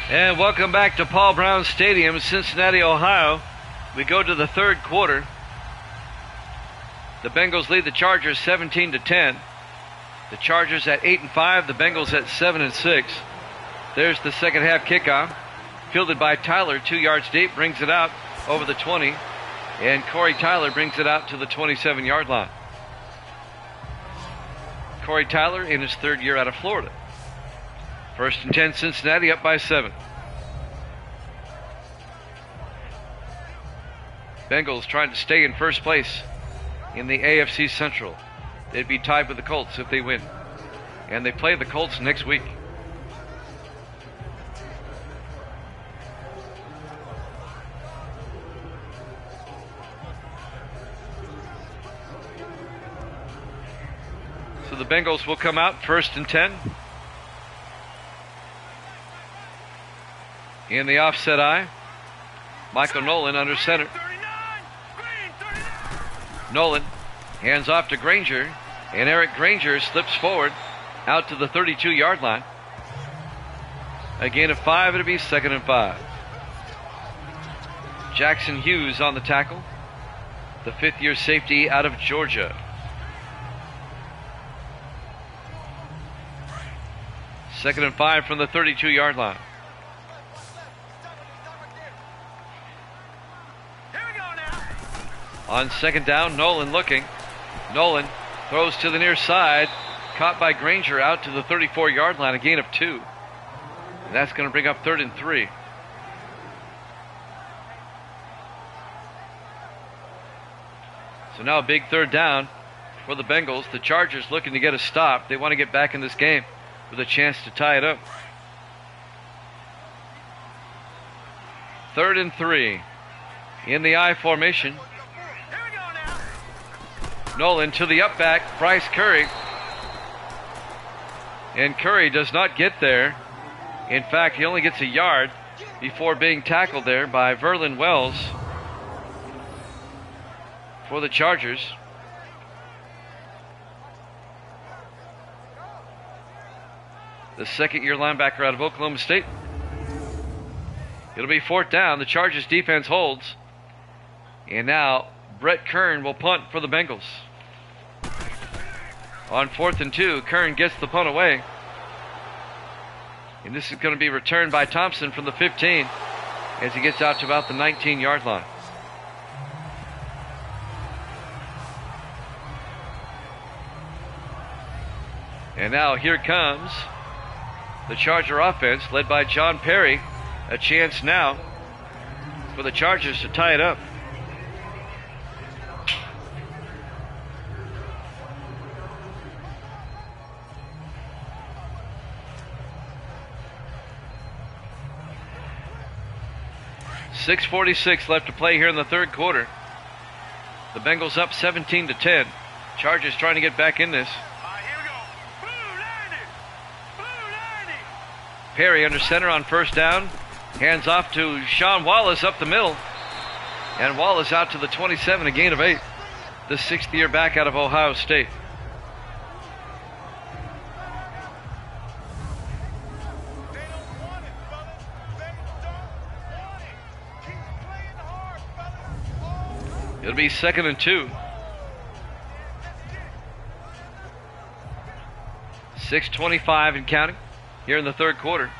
And welcome back to Paul Brown Stadium, Cincinnati, Ohio. We go to the third quarter. The Bengals lead the Chargers 17-10. The Chargers at 8-5, the Bengals at 7-6. There's the second half kickoff. Fielded by Tyler, 2 yards deep, brings it out over the 20. And Corey Tyler brings it out to the 27-yard line. Corey Tyler in his 3rd year out of Florida. 1st and 10, Cincinnati up by 7. Bengals trying to stay in first place in the AFC Central. They'd be tied with the Colts if they win. And they play the Colts next week. So the Bengals will come out 1st and 10. In the offset eye, Michael Nolan under center. Nolan hands off to Granger, and Eric Granger slips forward out to the 32-yard line. A gain of 5, it'll be 2nd and 5. Jackson Hughes on the tackle, the 5th-year safety out of Georgia. 2nd and 5 from the 32-yard line. On 2nd down, Nolan looking. Nolan throws to the near side, caught by Granger out to the 34-yard line, a gain of 2. And that's going to bring up 3rd and 3. So now a big 3rd down for the Bengals. The Chargers looking to get a stop. They want to get back in this game with a chance to tie it up. 3rd and 3. In the I formation. Nolan to the up back, Bryce Curry. And Curry does not get there. In fact, he only gets a yard before being tackled there by Verlin Wells for the Chargers. The 2nd-year linebacker out of Oklahoma State. It'll be 4th down. The Chargers defense holds. And now Brett Kern will punt for the Bengals. On 4th and 2, Kern gets the punt away. And this is going to be returned by Thompson from the 15 as he gets out to about the 19-yard line. And now here comes the Charger offense led by John Perry. A chance now for the Chargers to tie it up. .646 left to play here in the 3rd quarter. The Bengals up 17-10. Chargers trying to get back in this. Perry under center on 1st down. Hands off to Sean Wallace up the middle. And Wallace out to the 27, a gain of 8. The 6th-year back out of Ohio State. It'll be 2nd and 2. 6:25 and counting here in the 3rd quarter.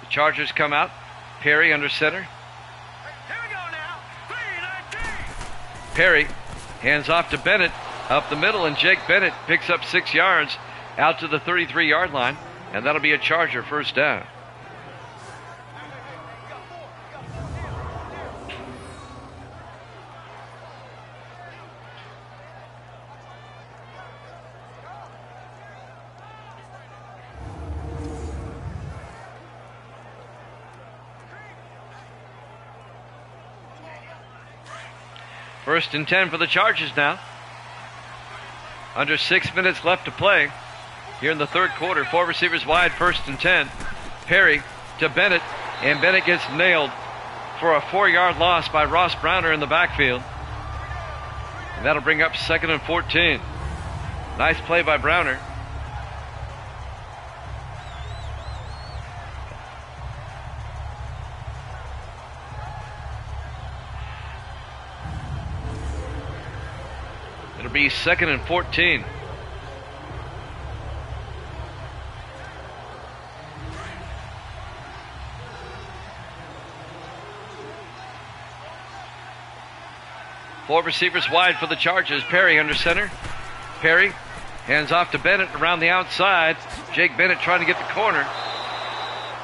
The Chargers come out. Perry under center. Here we go now. 3-19. Perry hands off to Bennett up the middle, and Jake Bennett picks up 6 yards out to the 33-yard line, and that'll be a Charger 1st down. First and 10 for the Chargers now. Under 6 minutes left to play here in the 3rd quarter. 4 receivers wide, 1st and 10. Perry to Bennett, and Bennett gets nailed for a 4-yard loss by Ross Browner in the backfield. And that'll bring up 2nd and 14. Nice play by Browner. It'll be 2nd and 14. Four receivers wide for the Chargers. Perry under center. Perry hands off to Bennett around the outside. Jake Bennett trying to get the corner.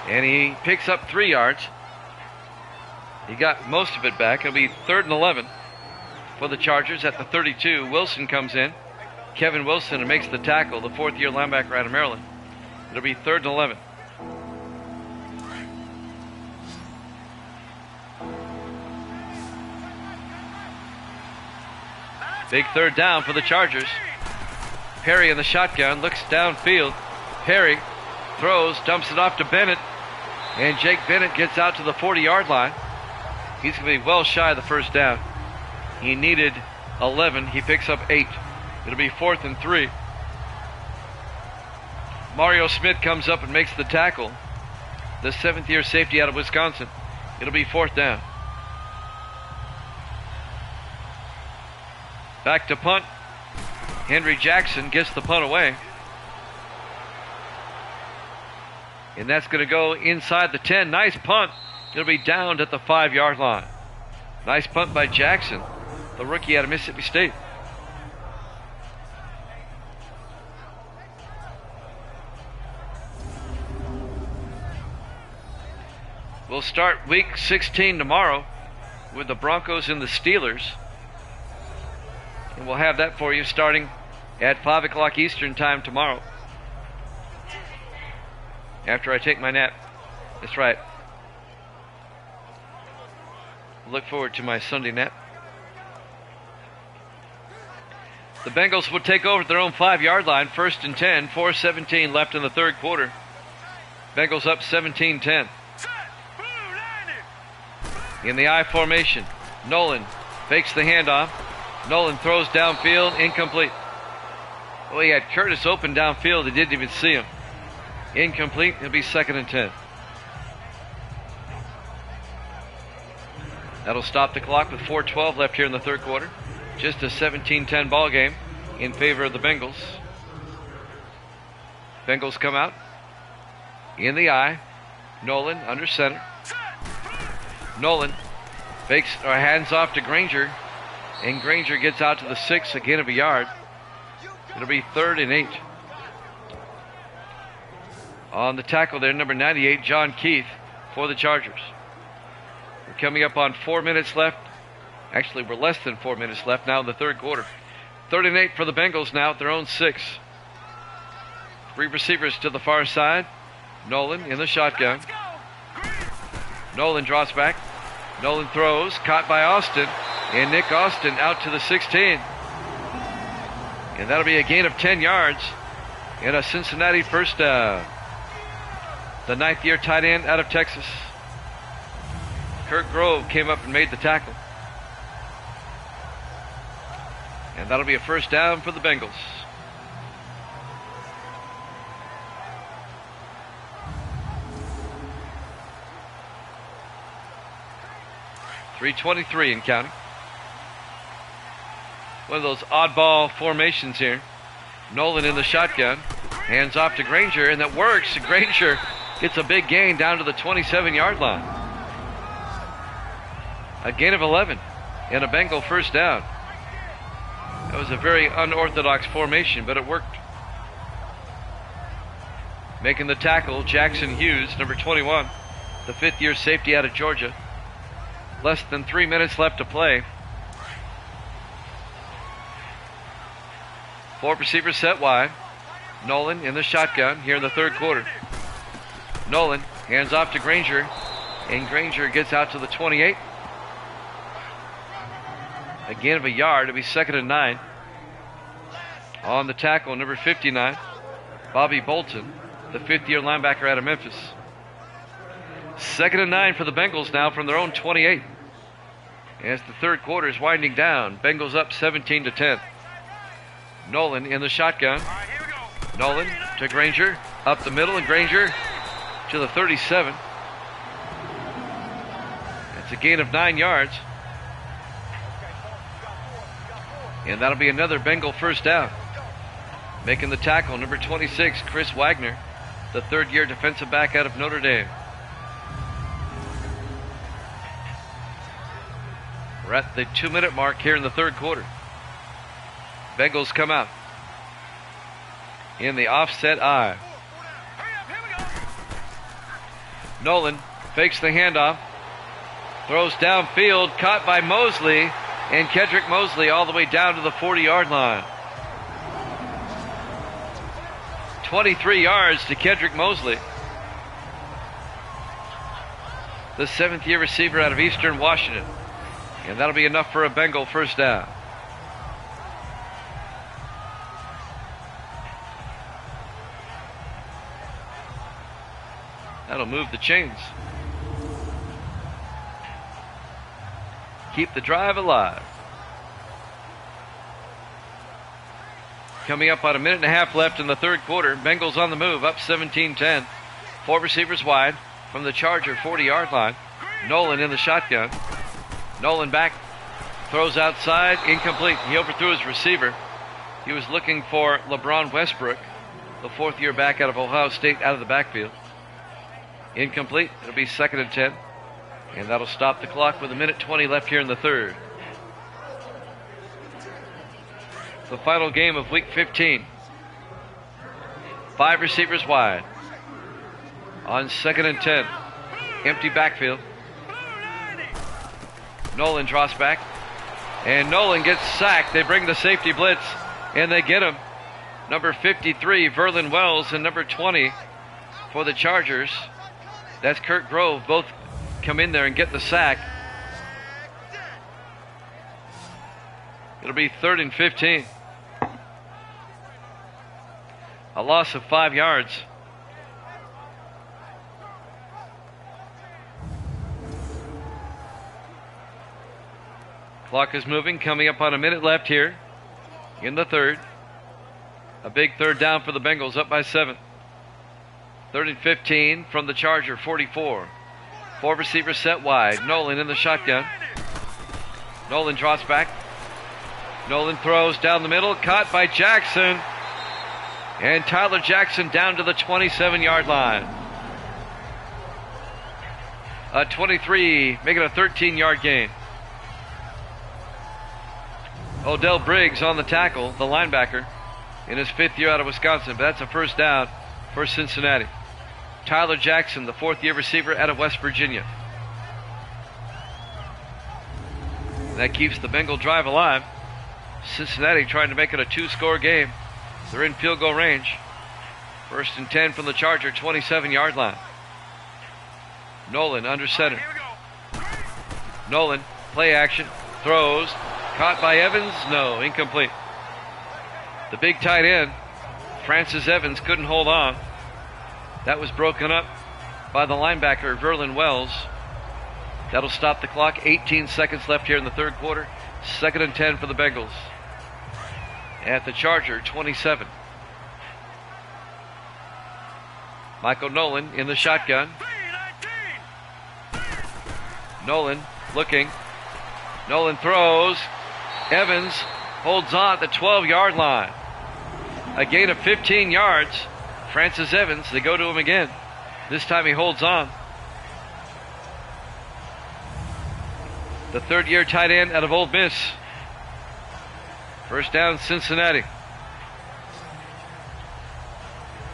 And he picks up 3 yards. He got most of it back. It'll be 3rd and 11 for the Chargers at the 32. Wilson comes in. Kevin Wilson, and makes the tackle, the 4th-year linebacker out of Maryland. It'll be 3rd and 11. Big 3rd down for the Chargers. Perry in the shotgun, looks downfield. Perry throws, dumps it off to Bennett, and Jake Bennett gets out to the 40-yard line. He's going to be well shy of the first down. He needed 11. He picks up 8. It'll be 4th and 3. Mario Smith comes up and makes the tackle. The 7th-year safety out of Wisconsin. It'll be 4th down. Back to punt. Henry Jackson gets the punt away. And that's going to go inside the 10. Nice punt. It'll be downed at the 5-yard line. Nice punt by Jackson, the rookie out of Mississippi State. We'll start week 16 tomorrow with the Broncos and the Steelers. And we'll have that for you starting at 5 o'clock Eastern time tomorrow. After I take my nap. That's right. Look forward to my Sunday nap. The Bengals will take over at their own 5-yard line. 1st and 10. 4:17 left in the 3rd quarter. Bengals up 17-10. In the I formation, Nolan fakes the handoff. Nolan throws downfield, incomplete. Well, he had Curtis open downfield. He didn't even see him. Incomplete. It'll be 2nd and 10. That'll stop the clock with 4:12 left here in the 3rd quarter. Just a 17-10 ball game in favor of the Bengals. Bengals come out in the I. Nolan under center. Nolan fakes or hands off to Granger, and Granger gets out to the 6, again of a yard. It'll be 3rd and 8. On the tackle there, number 98, John Keith for the Chargers. We're coming up on 4 minutes left. Actually, we're less than 4 minutes left now in the 3rd quarter. 3rd and 8 for the Bengals now at their own 6. 3 receivers to the far side. Nolan in the shotgun. Nolan drops back. Nolan throws, caught by Austin, and Nick Austin out to the 16. And that'll be a gain of 10 yards and a Cincinnati first down. The 9th-year tight end out of Texas. Kirk Grove came up and made the tackle. And that'll be a first down for the Bengals. .323 and counting. One of those oddball formations here. Nolan in the shotgun. Hands off to Granger, and that works. Granger gets a big gain down to the 27-yard line. A gain of 11 and a Bengal first down. That was a very unorthodox formation, but it worked. Making the tackle, Jackson Hughes, number 21, the 5th-year safety out of Georgia. Less than 3 minutes left to play. 4 receivers set wide. Nolan in the shotgun here in the 3rd quarter. Nolan hands off to Granger, and Granger gets out to the 28. Again of a yard. It'll be 2nd and 9. On the tackle, number 59, Bobby Bolton, the 5th-year linebacker out of Memphis. 2nd and 9 for the Bengals now from their own 28. As the 3rd quarter is winding down, Bengals up 17-10. Nolan in the shotgun. Nolan to Granger, up the middle, and Granger to the 37. That's a gain of 9 yards. And that'll be another Bengal first down. Making the tackle, number 26, Chris Wagner, the 3rd-year defensive back out of Notre Dame. We're at the 2-minute mark here in the 3rd quarter. Bengals come out in the offset I. Nolan fakes the handoff. Throws downfield, caught by Mosley, and Kedrick Mosley all the way down to the 40-yard line. 23 yards to Kedrick Mosley, the 7th-year receiver out of Eastern Washington. And that'll be enough for a Bengal first down. That'll move the chains. Keep the drive alive. Coming up on a minute and a half left in the third quarter. Bengals on the move, up 17-10. 4 receivers wide from the Charger 40-yard line. Nolan in the shotgun. Nolan back, throws outside, incomplete. He overthrew his receiver. He was looking for LeBron Westbrook, the 4th-year back out of Ohio State, out of the backfield. Incomplete. It'll be 2nd and 10. And that'll stop the clock with a minute 20 left here in the third. The final game of week 15. 5 receivers wide. On 2nd and 10. Empty backfield. Nolan draws back. And Nolan gets sacked. They bring the safety blitz. And they get him. Number 53, Verlin Wells, and number 20 for the Chargers. That's Kurt Grove. Both come in there and get the sack. It'll be 3rd and 15. A loss of 5 yards. Clock is moving, coming up on a minute left here in the third. A big third down for the Bengals, up by 7. 3rd and 15 from the Charger 44. 4 receivers set wide. Nolan in the shotgun. Nolan draws back. Nolan throws down the middle, caught by Jackson. And Tyler Jackson down to the 27-yard line. A 23, making a 13-yard gain. Odell Briggs on the tackle, the linebacker, in his 5th year out of Wisconsin. But that's a first down for Cincinnati. Tyler Jackson, the 4th-year receiver out of West Virginia. And that keeps the Bengal drive alive. Cincinnati trying to make it a 2-score game. They're in field goal range. 1st and 10 from the Charger 27-yard line. Nolan under center. Nolan, play action, throws, caught by Evans, no, incomplete. The big tight end, Francis Evans, couldn't hold on. That was broken up by the linebacker, Verlin Wells. That'll stop the clock. 18 seconds left here in the third quarter. 2nd and 10 for the Bengals. At the Charger 27. Michael Nolan in the shotgun. Nolan looking. Nolan throws. Evans holds on at the 12-yard line. A gain of 15 yards. Francis Evans, they go to him again. This time he holds on. The 3rd-year tight end out of Ole Miss. First down, Cincinnati.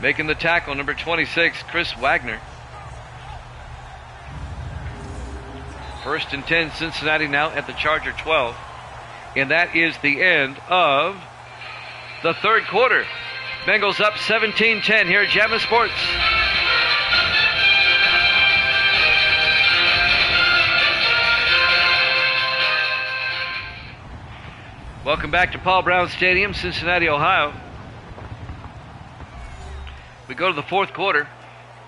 Making the tackle, number 26, Chris Wagner. 1st and 10, Cincinnati now at the Charger 12. And that is the end of the third quarter. Bengals up 17-10 here at Jammin' Sports. Welcome back to Paul Brown Stadium, Cincinnati, Ohio. We go to the fourth quarter.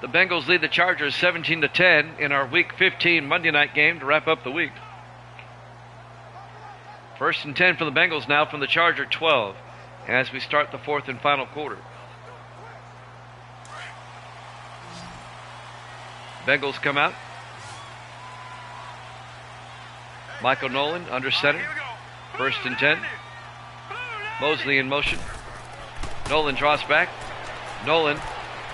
The Bengals lead the Chargers 17-10 in our Week 15 Monday night game to wrap up the week. 1st and 10 for the Bengals now from the Charger 12 as we start the fourth and final quarter. Bengals come out. Michael Nolan under center. 1st and 10. Mosley in motion. Nolan draws back. Nolan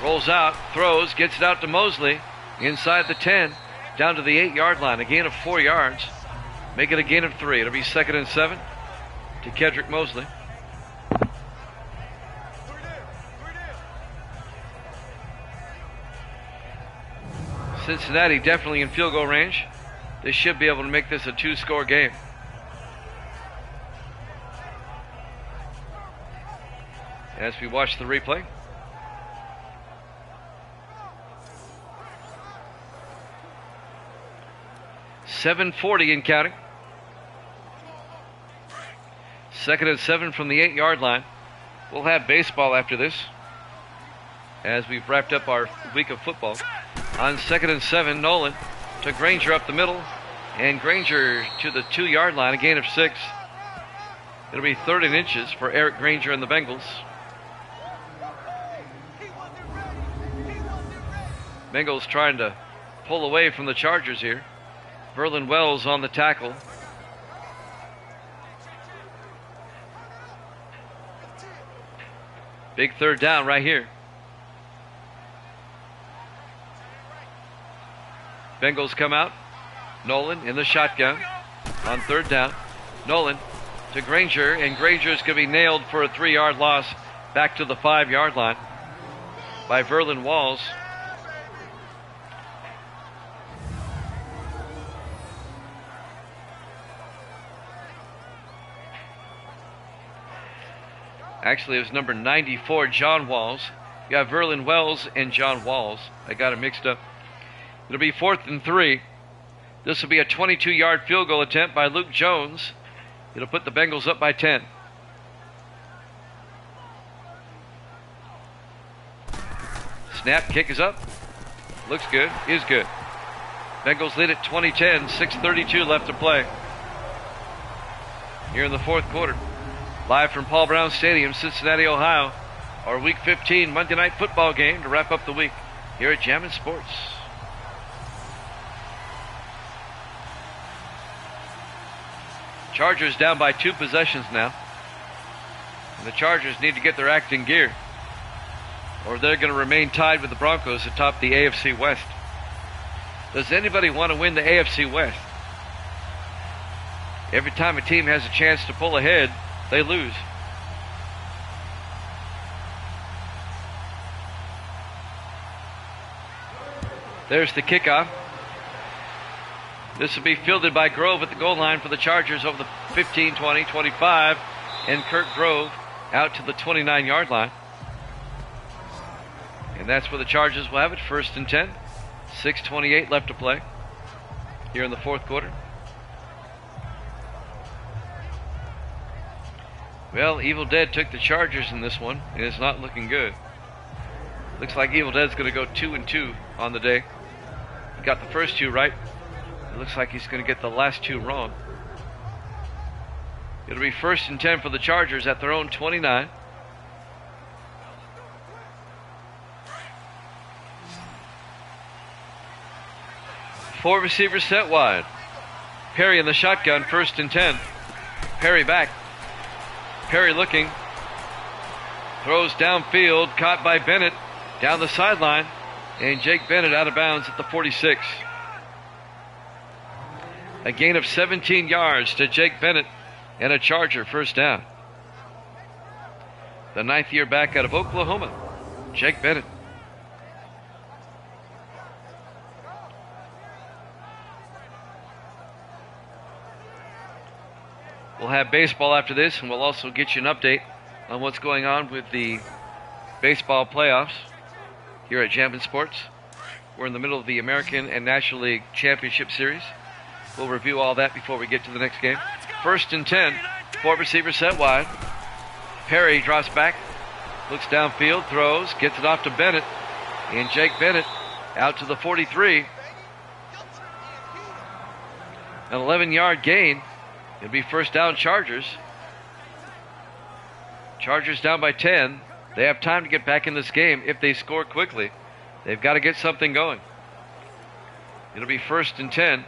rolls out, throws, gets it out to Mosley. Inside the 10, down to the 8-yard line. A gain of 4 yards. Make it a gain of 3. It'll be 2nd and 7 to Kedrick Mosley. Cincinnati definitely in field goal range. They should be able to make this a 2-score game. As we watch the replay. .740 in counting. 2nd and 7 from the 8-yard line. We'll have baseball after this, as we've wrapped up our week of football. On 2nd and 7, Nolan to Granger up the middle, and Granger to the 2-yard line, a gain of 6. It'll be 3rd and inches for Eric Granger and the Bengals. Bengals trying to pull away from the Chargers here. Verlin Wells on the tackle. Big 3rd down right here. Bengals come out. Nolan in the shotgun on 3rd down. Nolan to Granger, and Granger's going to be nailed for a 3-yard loss back to the 5-yard line by Verlin Walls. Actually, it was number 94, John Walls. You got Verlin Wells and John Walls. I got it mixed up. It'll be 4th and 3. This will be a 22-yard field goal attempt by Luke Jones. It'll put the Bengals up by 10. Snap, kick is up. Looks good, is good. Bengals lead at 20-10, 6:32 left to play. Here in the 4th quarter. Live from Paul Brown Stadium, Cincinnati, Ohio. Our Week 15 Monday Night Football game to wrap up the week here at Jammin' Sports. Chargers down by 2 possessions now. And the Chargers need to get their act in gear, or they're going to remain tied with the Broncos atop the AFC West. Does anybody want to win the AFC West? Every time a team has a chance to pull ahead, they lose. There's the kickoff. This will be fielded by Grove at the goal line for the Chargers over the 15, 20, 25, and Kirk Grove out to the 29-yard line. And that's where the Chargers will have it, 1st and 10. 6:28 left to play here in the 4th quarter. Well, Evil Dead took the Chargers in this one, and it's not looking good. Looks like Evil Dead's going to go 2-2 on the day. He got the first 2 right. It looks like he's going to get the last 2 wrong. It'll be 1st and 10 for the Chargers at their own 29. Four receivers set wide. Perry in the shotgun, 1st and 10. Perry back. Perry looking. Throws downfield, caught by Bennett down the sideline. And Jake Bennett out of bounds at the 46. A gain of 17 yards to Jake Bennett and a Charger 1st down. The 9th year back out of Oklahoma, Jake Bennett. We'll have baseball after this, and we'll also get you an update on what's going on with the baseball playoffs here at Jammin' Sports. We're in the middle of the American and National League Championship Series. We'll review all that before we get to the next game. 1st and 10, 4 receivers set wide. Perry drops back, looks downfield, throws, gets it off to Bennett, and Jake Bennett out to the 43. An 11-yard gain. It'll be 1st down Chargers. Chargers down by 10. They have time to get back in this game if they score quickly. They've got to get something going. It'll be 1st and 10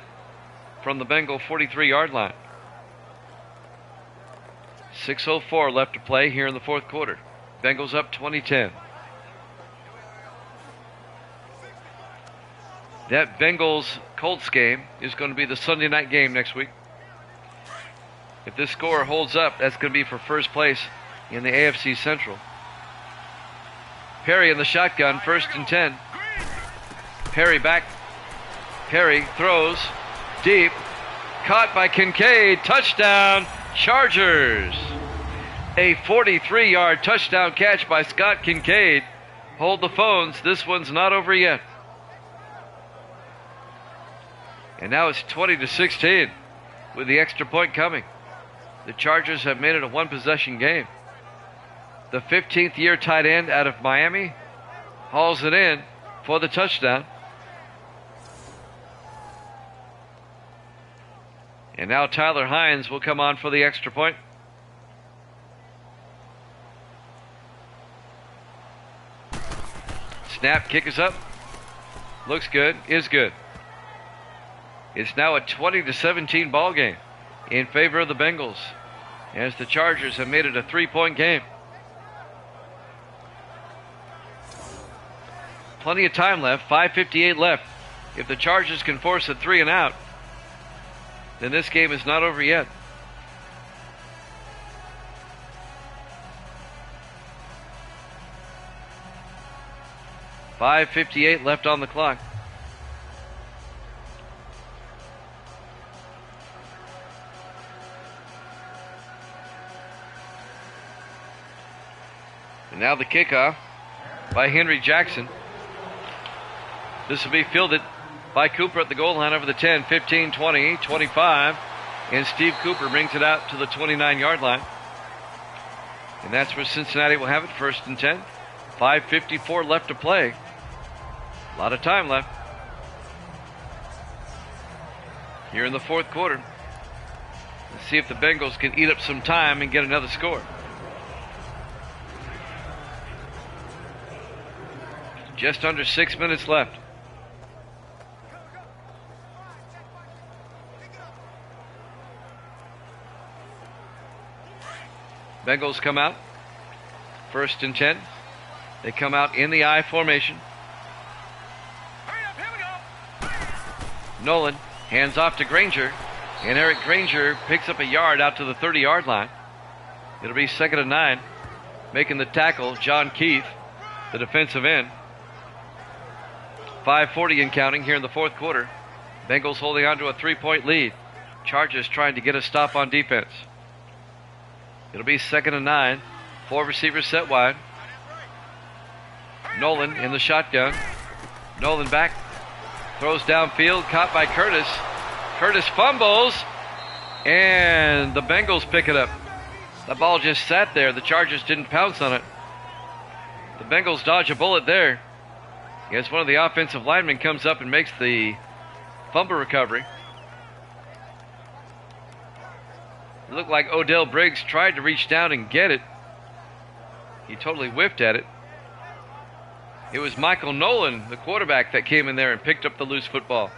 from the Bengal 43-yard line. 6:04 left to play here in the 4th quarter. Bengals up 20-10. That Bengals-Colts game is going to be the Sunday night game next week. If this score holds up, that's going to be for 1st place in the AFC Central. Perry in the shotgun, 1st and 10. Perry back. Perry throws, Deep. Caught by Kincaid. Touchdown, Chargers. A 43-yard touchdown catch by Scott Kincaid. Hold the phones. This one's not over yet. And now it's 20-16 with the extra point coming. The Chargers have made it a one-possession game. The 15th-year tight end out of Miami hauls it in for the touchdown. And now Tyler Hines will come on for the extra point. Snap, kick is up. Looks good, is good. It's now a 20-17 ball game in favor of the Bengals, as the Chargers have made it a 3-point game. Plenty of time left, 5:58 left. If the Chargers can force a 3 and out, then this game is not over yet. $5:58 left on the clock. And now the kickoff by Henry Jackson. This will be fielded by Cooper at the goal line over the 10, 15, 20, 25. And Steve Cooper brings it out to the 29-yard line. And that's where Cincinnati will have it, 1st and 10. 5:54 left to play. A lot of time left here in the 4th quarter. Let's see if the Bengals can eat up some time and get another score. Just under 6 minutes left. Bengals come out, 1st and 10. They come out in the I formation. Nolan hands off to Granger, and Eric Granger picks up a yard out to the 30-yard line. It'll be 2nd and 9. Making the tackle, John Keith, the defensive end. 5:40 and counting here in the 4th quarter. Bengals holding on to a 3-point lead. Chargers trying to get a stop on defense. It'll be 2nd and 9. 4 receivers set wide. Nolan in the shotgun. Nolan back. Throws downfield. Caught by Curtis. Curtis fumbles. And the Bengals pick it up. The ball just sat there. The Chargers didn't pounce on it. The Bengals dodge a bullet there. As one of the offensive linemen comes up and makes the fumble recovery. It looked like Odell Briggs tried to reach down and get it. He totally whiffed at it. It was Michael Nolan, the quarterback, that came in there and picked up the loose football.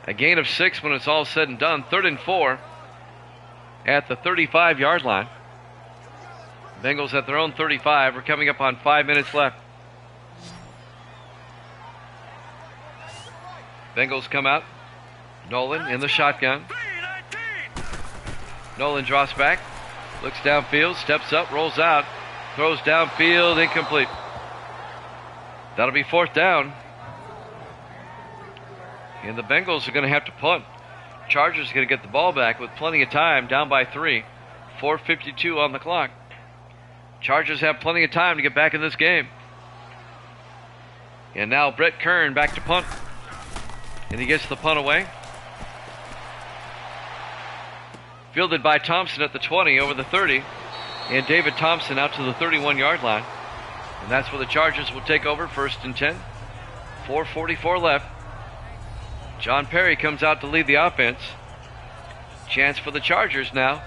A gain of 6 when it's all said and done. 3rd and 4 at the 35-yard line. Bengals at their own 35. We're coming up on 5 minutes left. Bengals come out. Nolan in the shotgun. Nolan draws back. Looks downfield. Steps up. Rolls out. Throws downfield. Incomplete. That'll be 4th down. And the Bengals are going to have to punt. Chargers are going to get the ball back with plenty of time, down by 3. 4:52 on the clock. Chargers have plenty of time to get back in this game. And now Brett Kern back to punt. And he gets the punt away. Fielded by Thompson at the 20 over the 30. And David Thompson out to the 31-yard line. And that's where the Chargers will take over, 1st and 10. 4:44 left. John Perry comes out to lead the offense. Chance for the Chargers now.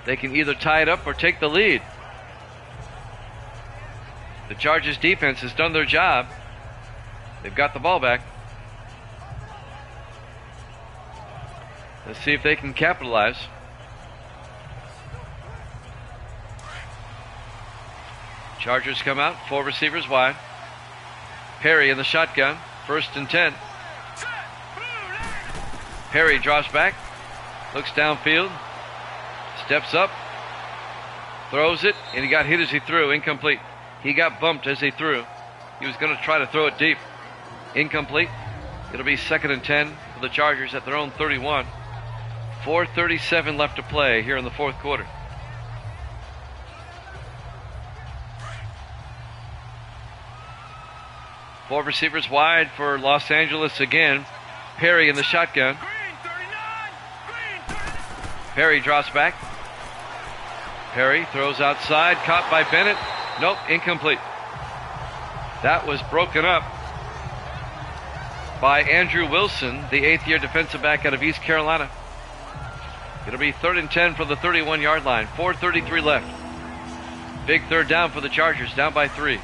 They can either tie it up or take the lead. The Chargers defense has done their job. They've got the ball back. Let's see if they can capitalize. Chargers come out, 4 receivers wide. Perry in the shotgun, 1st and 10. Perry draws back, looks downfield, steps up, throws it, and he got hit as he threw. Incomplete. He got bumped as he threw. He was going to try to throw it deep. Incomplete. It'll be 2nd and 10 for the Chargers at their own 31. 4:37 left to play here in the fourth quarter. Four receivers wide for Los Angeles again. Perry in the shotgun. Perry drops back. Perry throws outside, caught by Bennett. Nope, incomplete. That was broken up by Andrew Wilson, the 8th-year defensive back out of East Carolina. It'll be 3rd and 10 from the 31-yard line. 4:33 left. Big third down for the Chargers, down by 3.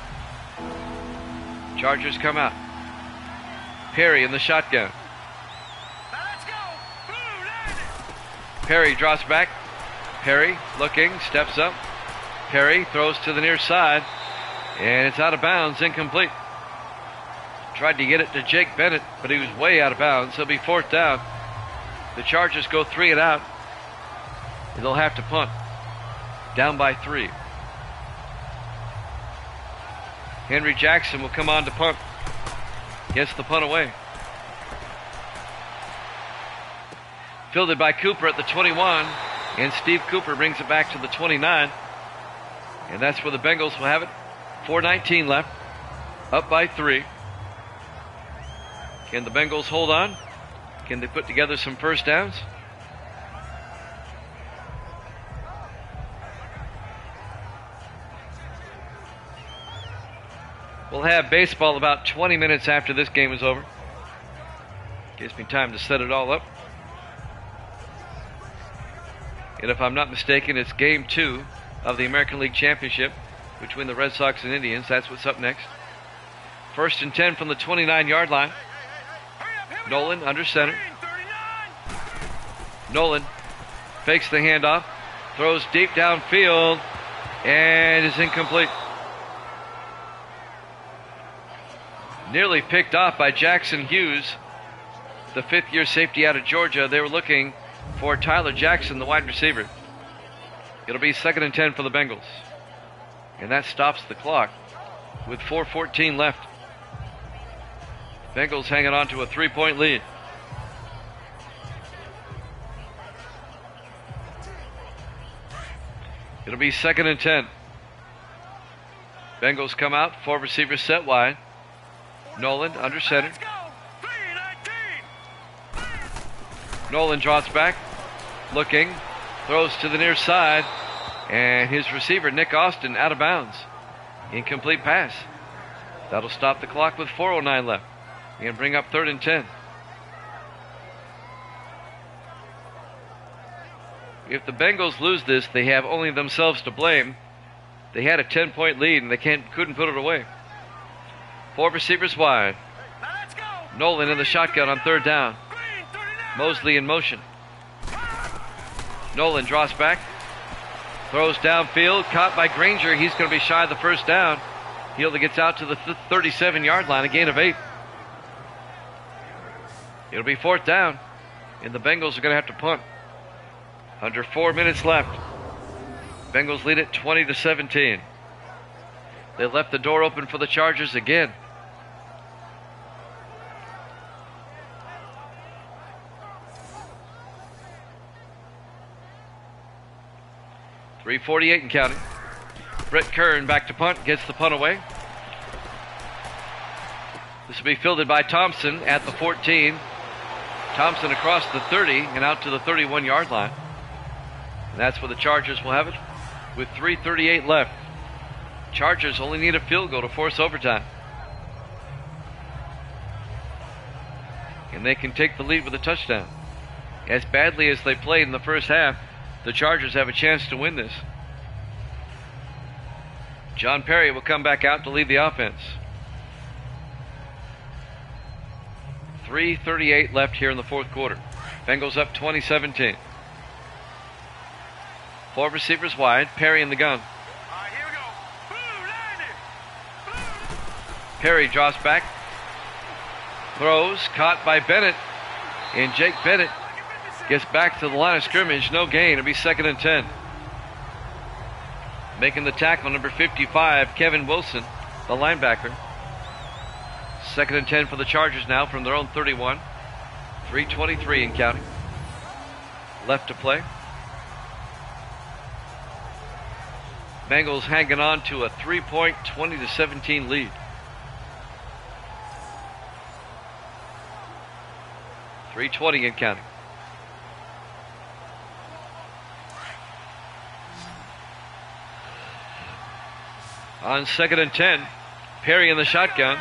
Chargers come out. Perry in the shotgun. Let's go. Perry drops back. Perry looking, steps up. Perry throws to the near side, and it's out of bounds, incomplete. Tried to get it to Jake Bennett, but he was way out of bounds. It'll be 4th down. The Chargers go 3 and out, and they'll have to punt. Down by 3. Henry Jackson will come on to punt. Gets the punt away. Fielded by Cooper at the 21, and Steve Cooper brings it back to the 29. And that's where the Bengals will have it. 4:19 left. Up by 3. Can the Bengals hold on? Can they put together some first downs? We'll have baseball about 20 minutes after this game is over. Gives me time to set it all up. And if I'm not mistaken, it's game 2 of the American League Championship between the Red Sox and Indians. That's what's up next. 1st and 10 from the 29-yard line. Nolan under center. Nolan fakes the handoff, throws deep downfield, and is incomplete. Nearly picked off by Jackson Hughes, the 5th-year safety out of Georgia. They were looking for Tyler Jackson, the wide receiver. It'll be 2nd and 10 for the Bengals. And that stops the clock with 4:14 left. Bengals hanging on to a 3-point lead. It'll be 2nd and 10. Bengals come out, 4 receivers set wide. Nolan under center. Nolan drops back, looking, throws to the near side, and his receiver, Nick Austin, out of bounds. Incomplete pass. That'll stop the clock with 4:09 left and bring up 3rd and 10. If the Bengals lose this, they have only themselves to blame. They had a 10-point lead and they couldn't put it away. 4 receivers wide. Nolan in the shotgun on 3rd down. Mosley in motion. Nolan draws back, throws downfield, caught by Granger. He's going to be shy of the 1st down. He only gets out to the 37-yard line, a gain of 8. It'll be 4th down, and the Bengals are going to have to punt. Under 4 minutes left. Bengals lead it 20-17. They left the door open for the Chargers again. .348 and counting. Brett Kern back to punt, gets the punt away. This will be fielded by Thompson at the 14. Thompson across the 30 and out to the 31-yard line. And that's where the Chargers will have it with 3:38 left. Chargers only need a field goal to force overtime. And they can take the lead with a touchdown. As badly as they played in the first half, the Chargers have a chance to win this. John Perry will come back out to lead the offense. 3:38 left here in the fourth quarter. Bengals up 20-17. 4 receivers wide. Perry in the gun. Here we go. Perry draws back. Throws. Caught by Bennett. And Jake Bennett gets back to the line of scrimmage. No gain. It'll be 2nd and 10. Making the tackle, number 55, Kevin Wilson, the linebacker. 2nd and 10 for the Chargers now from their own 31. 3:23 and counting left to play. Bengals hanging on to a 3-point 20-17 lead. .320 and counting. On 2nd and 10, Perry in the shotgun.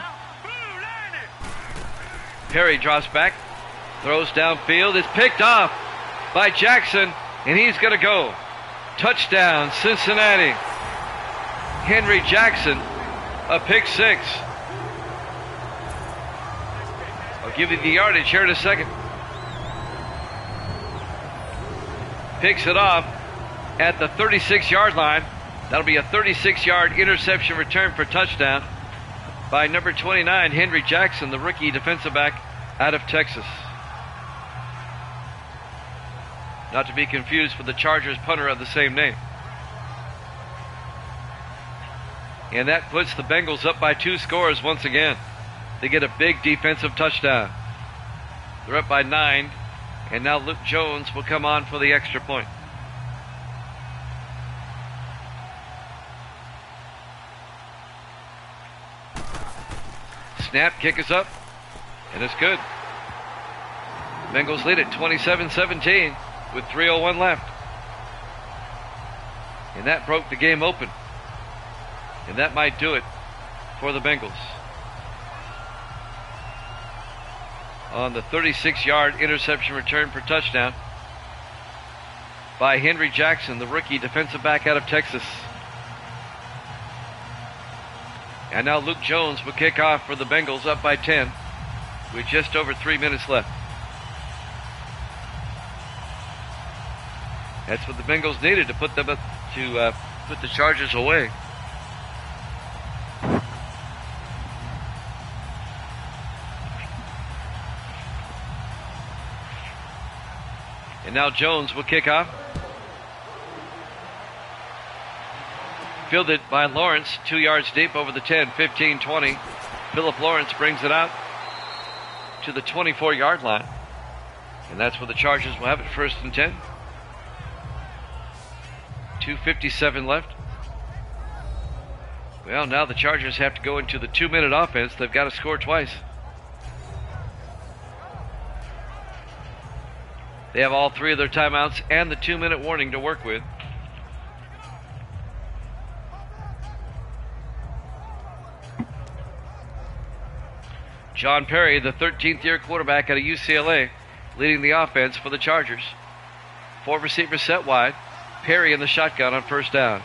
Perry drops back, throws downfield. It's picked off by Jackson, and he's going to go. Touchdown, Cincinnati. Henry Jackson, a pick six. I'll give you the yardage here in a second. Picks it off at the 36-yard line. That'll be a 36-yard interception return for touchdown by number 29, Henry Jackson, the rookie defensive back out of Texas. Not to be confused with the Chargers punter of the same name. And that puts the Bengals up by 2 scores once again. They get a big defensive touchdown. They're up by 9, and now Luke Jones will come on for the extra point. Snap, kick is up, and it's good. Bengals lead it 27-17 with 3:01 left. And that broke the game open. And that might do it for the Bengals. On the 36-yard interception return for touchdown by Henry Jackson, the rookie defensive back out of Texas. And now Luke Jones will kick off for the Bengals, up by 10 with just over 3 minutes left. That's what the Bengals needed to put them up to put the Chargers away. And now Jones will kick off. Fielded by Lawrence, 2 yards deep over the 10, 15-20. Philip Lawrence brings it out to the 24-yard line. And that's where the Chargers will have it, 1st and 10. 2:57 left. Well, now the Chargers have to go into the 2-minute offense. They've got to score twice. They have all 3 of their timeouts and the 2-minute warning to work with. John Perry, the 13th-year quarterback out of UCLA, leading the offense for the Chargers. 4 receivers set wide. Perry in the shotgun on 1st down.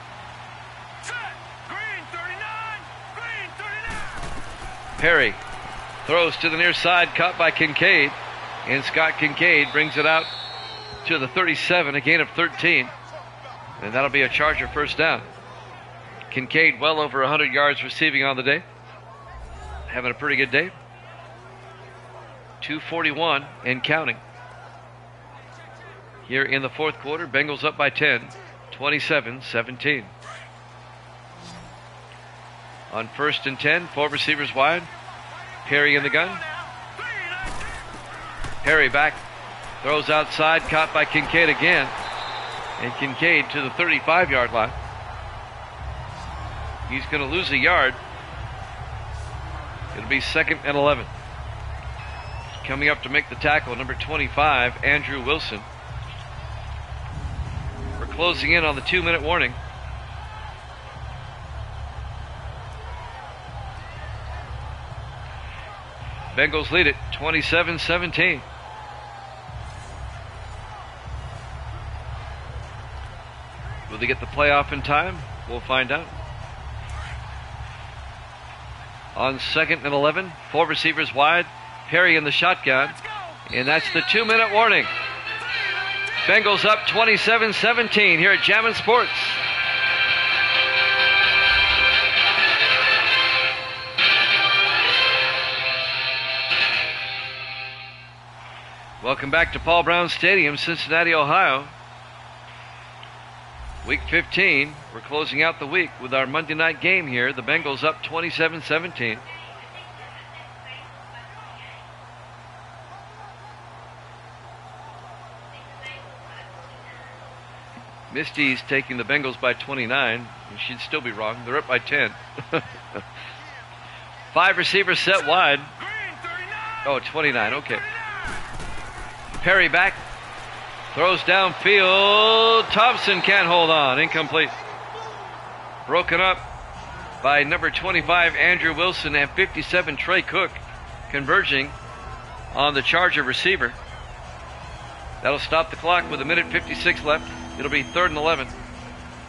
Perry throws to the near side, caught by Kincaid. And Scott Kincaid brings it out to the 37, a gain of 13. And that'll be a Charger 1st down. Kincaid well over 100 yards receiving on the day. Having a pretty good day. 2:41 and counting. Here in the 4th quarter, Bengals up by 10, 27-17. On 1st and 10, 4 receivers wide. Perry in the gun. Perry back, throws outside, caught by Kincaid again. And Kincaid to the 35-yard line. He's going to lose a yard. It'll be 2nd and 11. Coming up to make the tackle, number 25, Andrew Wilson. We're closing in on the 2-minute warning. Bengals lead it 27-17. Will they get the playoff in time? We'll find out. On 2nd and 11, 4 receivers wide. Perry in the shotgun. And that's the 2-minute warning. Bengals up 27-17 here at Jammin' Sports. Welcome back to Paul Brown Stadium, Cincinnati, Ohio. Week 15. We're closing out the week with our Monday night game here. The Bengals up 27-17. Misty's taking the Bengals by 29. She'd still be wrong. They're up by 10. 5 receivers set wide. Oh, 29. Okay. Perry back. Throws downfield. Thompson can't hold on. Incomplete. Broken up by number 25, Andrew Wilson, and 57, Trey Cook, converging on the Charger receiver. That'll stop the clock with 1:56 left. It'll be 3rd and 11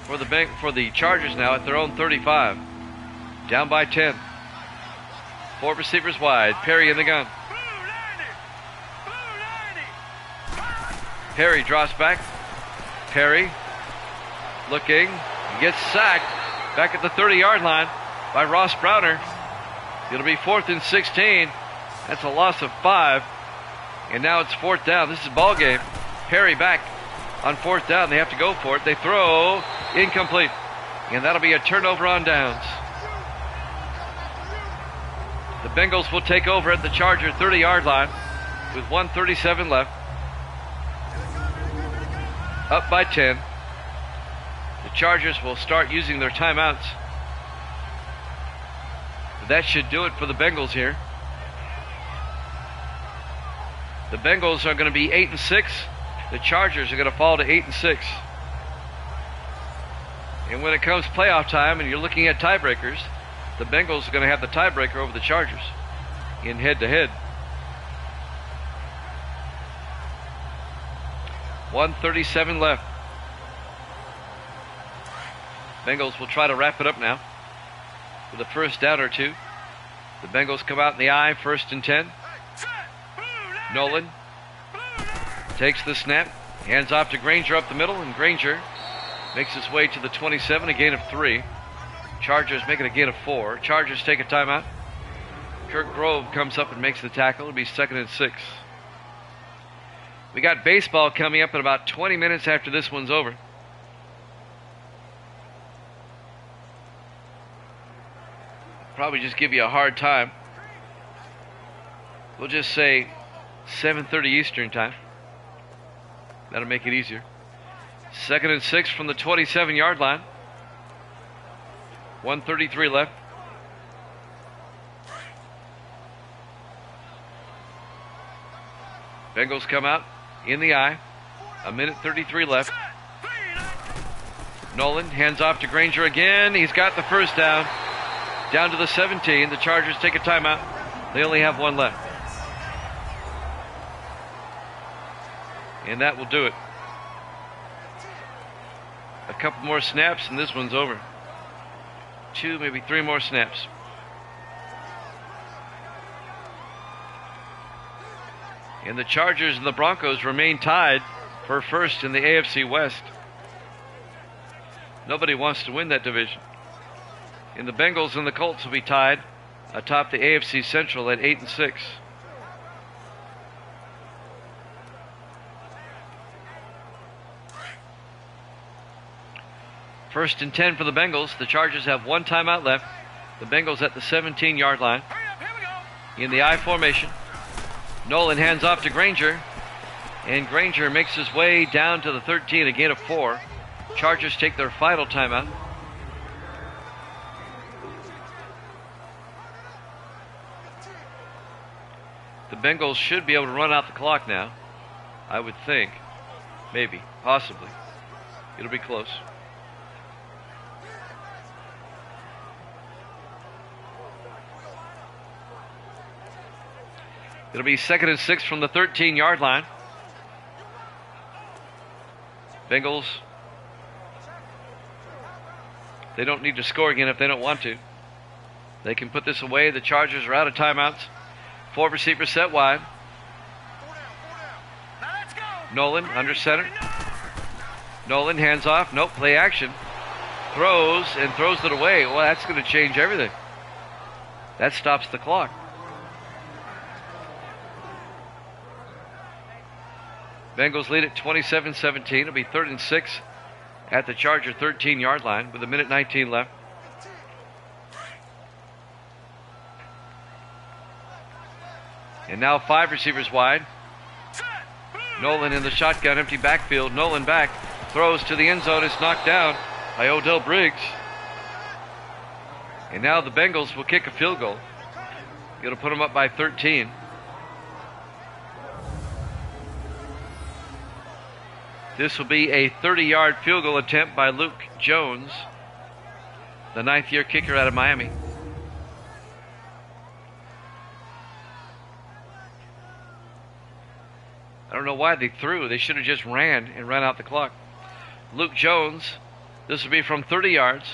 for the Chargers now at their own 35. Down by 10. 4 receivers wide. Perry in the gun. Perry drops back. Perry looking. He gets sacked back at the 30-yard line by Ross Browner. It'll be 4th and 16. That's a loss of 5. And now it's 4th down. This is ball game. Perry back on 4th down. They have to go for it. They throw. Incomplete. And that'll be a turnover on downs. The Bengals will take over at the Charger 30-yard line with 1:37 left. Up by 10. The Chargers will start using their timeouts. That should do it for the Bengals here. The Bengals are going to be 8 and 6. The Chargers are going to fall to 8 and 6. And when it comes playoff time and you're looking at tiebreakers, the Bengals are going to have the tiebreaker over the Chargers in head-to-head. 1:37 left. Bengals will try to wrap it up now with a first down or two. The Bengals come out in the I, 1st and 10. Nolan takes the snap, hands off to Granger up the middle, and Granger makes his way to the 27, a gain of 3. Chargers making a gain of 4. Chargers take a timeout. Kirk Grove comes up and makes the tackle. It'll be 2nd and 6. We got baseball coming up in about 20 minutes after this one's over. Probably just give you a hard time. We'll just say 7:30 Eastern time. That'll make it easier. 2nd and 6 from the 27-yard line. 1:33 left. Bengals come out in the I. 1:33 left. Nolan hands off to Granger again. He's got the first down. Down to the 17. The Chargers take a timeout. They only have 1 left. And that will do it. A couple more snaps and this one's over. 2, maybe 3 more snaps. And the Chargers and the Broncos remain tied for first in the AFC West. Nobody wants to win that division. And the Bengals and the Colts will be tied atop the AFC Central at 8 and 6. First and 10 for the Bengals. The Chargers have 1 timeout left. The Bengals at the 17-yard line. In the I formation. Nolan hands off to Granger. And Granger makes his way down to the 13, a gain of 4. Chargers take their final timeout. The Bengals should be able to run out the clock now. I would think. Maybe. Possibly. It'll be close. It'll be 2nd and 6 from the 13-yard line. Bengals, they don't need to score again if they don't want to. They can put this away. The Chargers are out of timeouts. 4 receivers set wide. Nolan under center. Nolan hands off. Nope, play action. Throws and throws it away. Well, that's going to change everything. That stops the clock. Bengals lead at 27-17. It'll be 3rd and 6 at the Charger 13-yard line with 1:19 left. And now 5 receivers wide. Nolan in the shotgun, empty backfield. Nolan back. throws to the end zone. Is knocked down by Odell Briggs. And now the Bengals will kick a field goal. Going to put them up by 13. This will be a 30-yard field goal attempt by Luke Jones, the ninth-year kicker out of Miami. I don't know why they threw. They should have just ran and run out the clock. Luke Jones, this will be from 30 yards.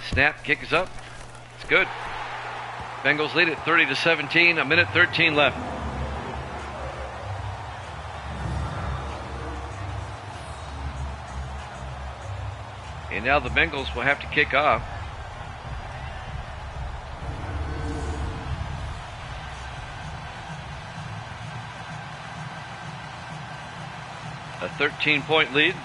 Snap, kick is up. It's good. Bengals lead it 30-17, a minute 13 left. And now the Bengals will have to kick off. A 13-point lead.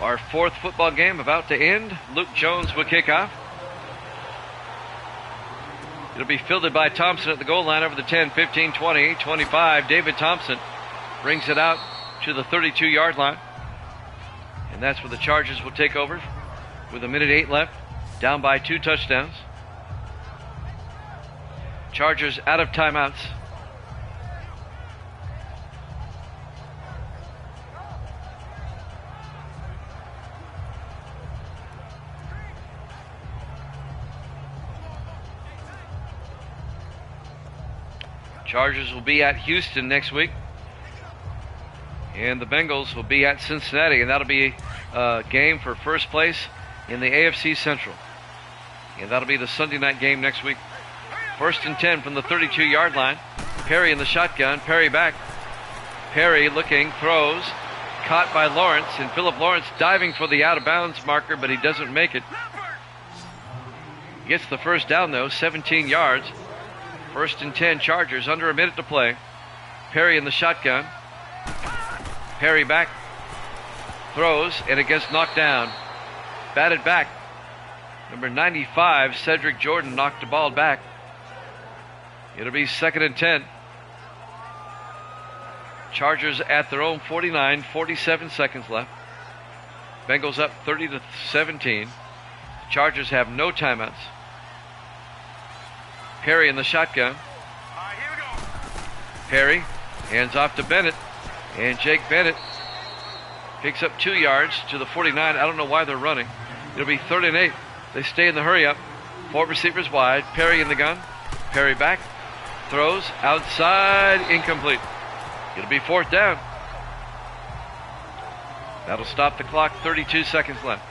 Our fourth football game about to end. Luke Jones will kick off. It'll be fielded by Thompson at the goal line over the 10, 15, 20, 25. David Thompson brings it out to the 32-yard line. And that's where the Chargers will take over with a minute 8 left, down by 2 touchdowns. Chargers out of timeouts. Chargers will be at Houston next week. And the Bengals will be at Cincinnati. And that'll be a game for first place in the AFC Central. And that'll be the Sunday night game next week. 1st and 10 from the 32-yard line. Perry in the shotgun. Perry back. Perry looking, throws. Caught by Lawrence. And Philip Lawrence diving for the out-of-bounds marker, but he doesn't make it. Gets the first down, though. 17 yards. 1st and 10 Chargers, under a minute to play. Perry in the shotgun. Perry back. Throws, and it gets knocked down. Batted back. Number 95, Cedric Jordan, knocked the ball back. It'll be 2nd and 10. Chargers at their own 49, 47 seconds left. Bengals up 30-17. Chargers have no timeouts. Perry in the shotgun. Here we go. Perry hands off to Bennett. And Jake Bennett picks up 2 yards to the 49. I don't know why they're running. It'll be 3rd and 8. They stay in the hurry up. 4 receivers wide. Perry in the gun. Perry back. Throws outside. Incomplete. It'll be 4th down. That'll stop the clock. 32 seconds left.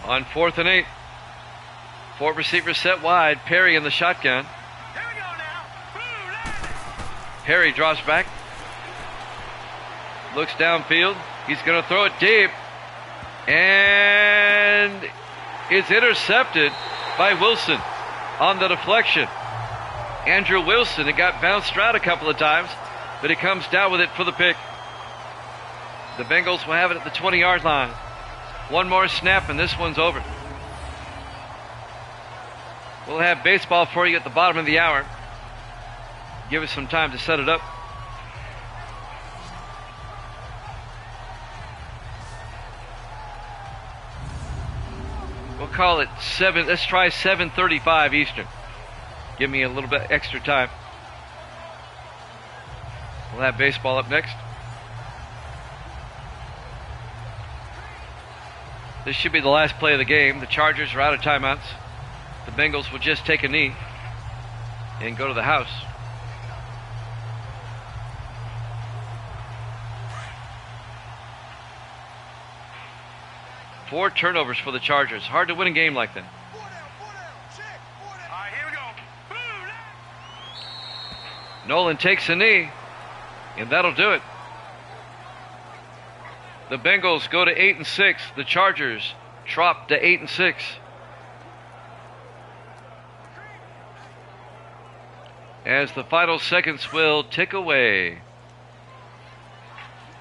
On 4th and 8. 4 receivers set wide. Perry in the shotgun. Here we go now. Perry drops back. Looks downfield. He's going to throw it deep. And it's intercepted by Wilson on the deflection. Andrew Wilson, it got bounced around a couple of times, but he comes down with it for the pick. The Bengals will have it at the 20-yard line. One more snap and this one's over. We'll have baseball for you at the bottom of the hour. Give us some time to set it up. We'll call it 7. Let's try 7:35 Eastern. Give me a little bit extra time. We'll have baseball up next. This should be the last play of the game. The Chargers are out of timeouts. The Bengals will just take a knee and go to the house. Four turnovers for the Chargers. Hard to win a game like that. Here we go. Nolan takes a knee. And that'll do it. The Bengals go to 8-6. The Chargers drop to 8-6. As the final seconds will tick away.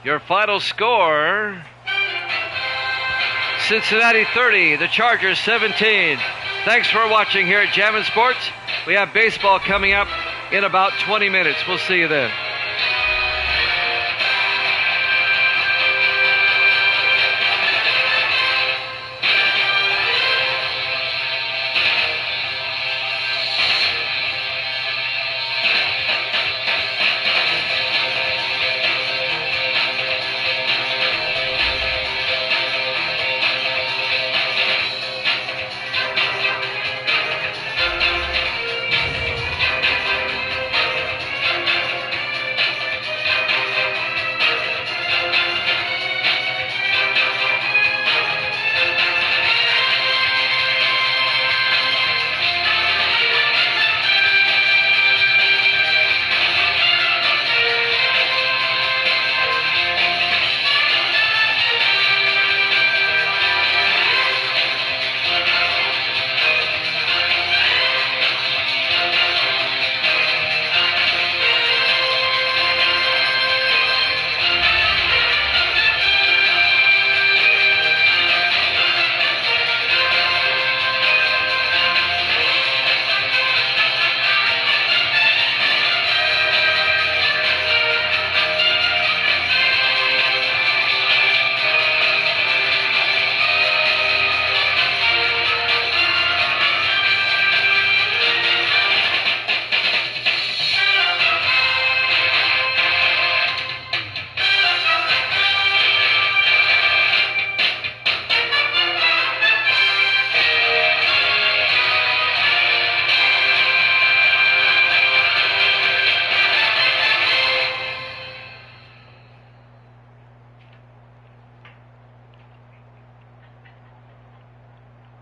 Your final score: Cincinnati 30, the Chargers 17. Thanks for watching here at Jammin' Sports. We have baseball coming up in about 20 minutes. We'll see you then.